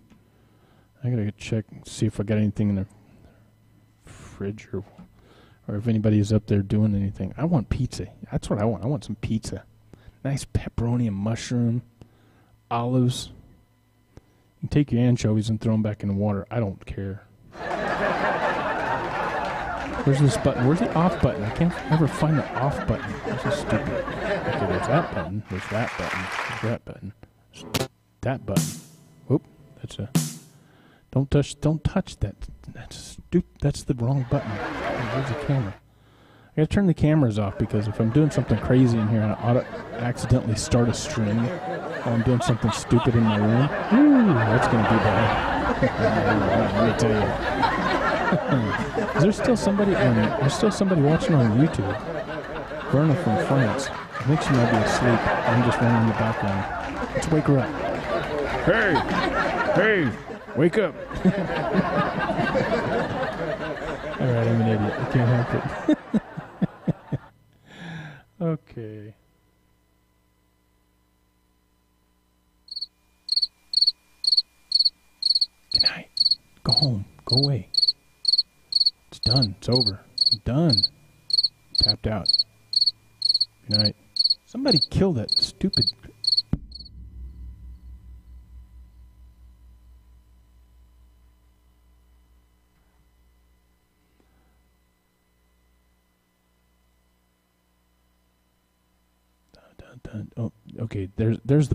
I gotta check and see if I got anything in the fridge or if anybody is up there doing anything. I want pizza. That's what I want. I want some pizza. Nice pepperoni and mushroom, olives. You can take your anchovies and throw them back in the water. I don't care. Where's this button? Where's the off button? I can't ever find the off button. This is stupid. Okay, there's that button. There's that button. There's that button. There's that button. Whoop. That's a... Don't touch that. That's stupid. That's the wrong button. Where's the camera? I gotta turn the cameras off because if I'm doing something crazy in here and I accidentally start a stream while I'm doing something stupid in my room, that's gonna be bad. Let me tell you. Is there still somebody watching on YouTube? Verna from France. I think she might be asleep. I'm just running in the background. Let's wake her up. Hey! Wake up! Alright, I'm an idiot. I can't help it. Okay. Good night. Go home. Go away. It's done. It's over. I'm done. Tapped out. Good night. Somebody kill that stupid... Oh, okay. There's the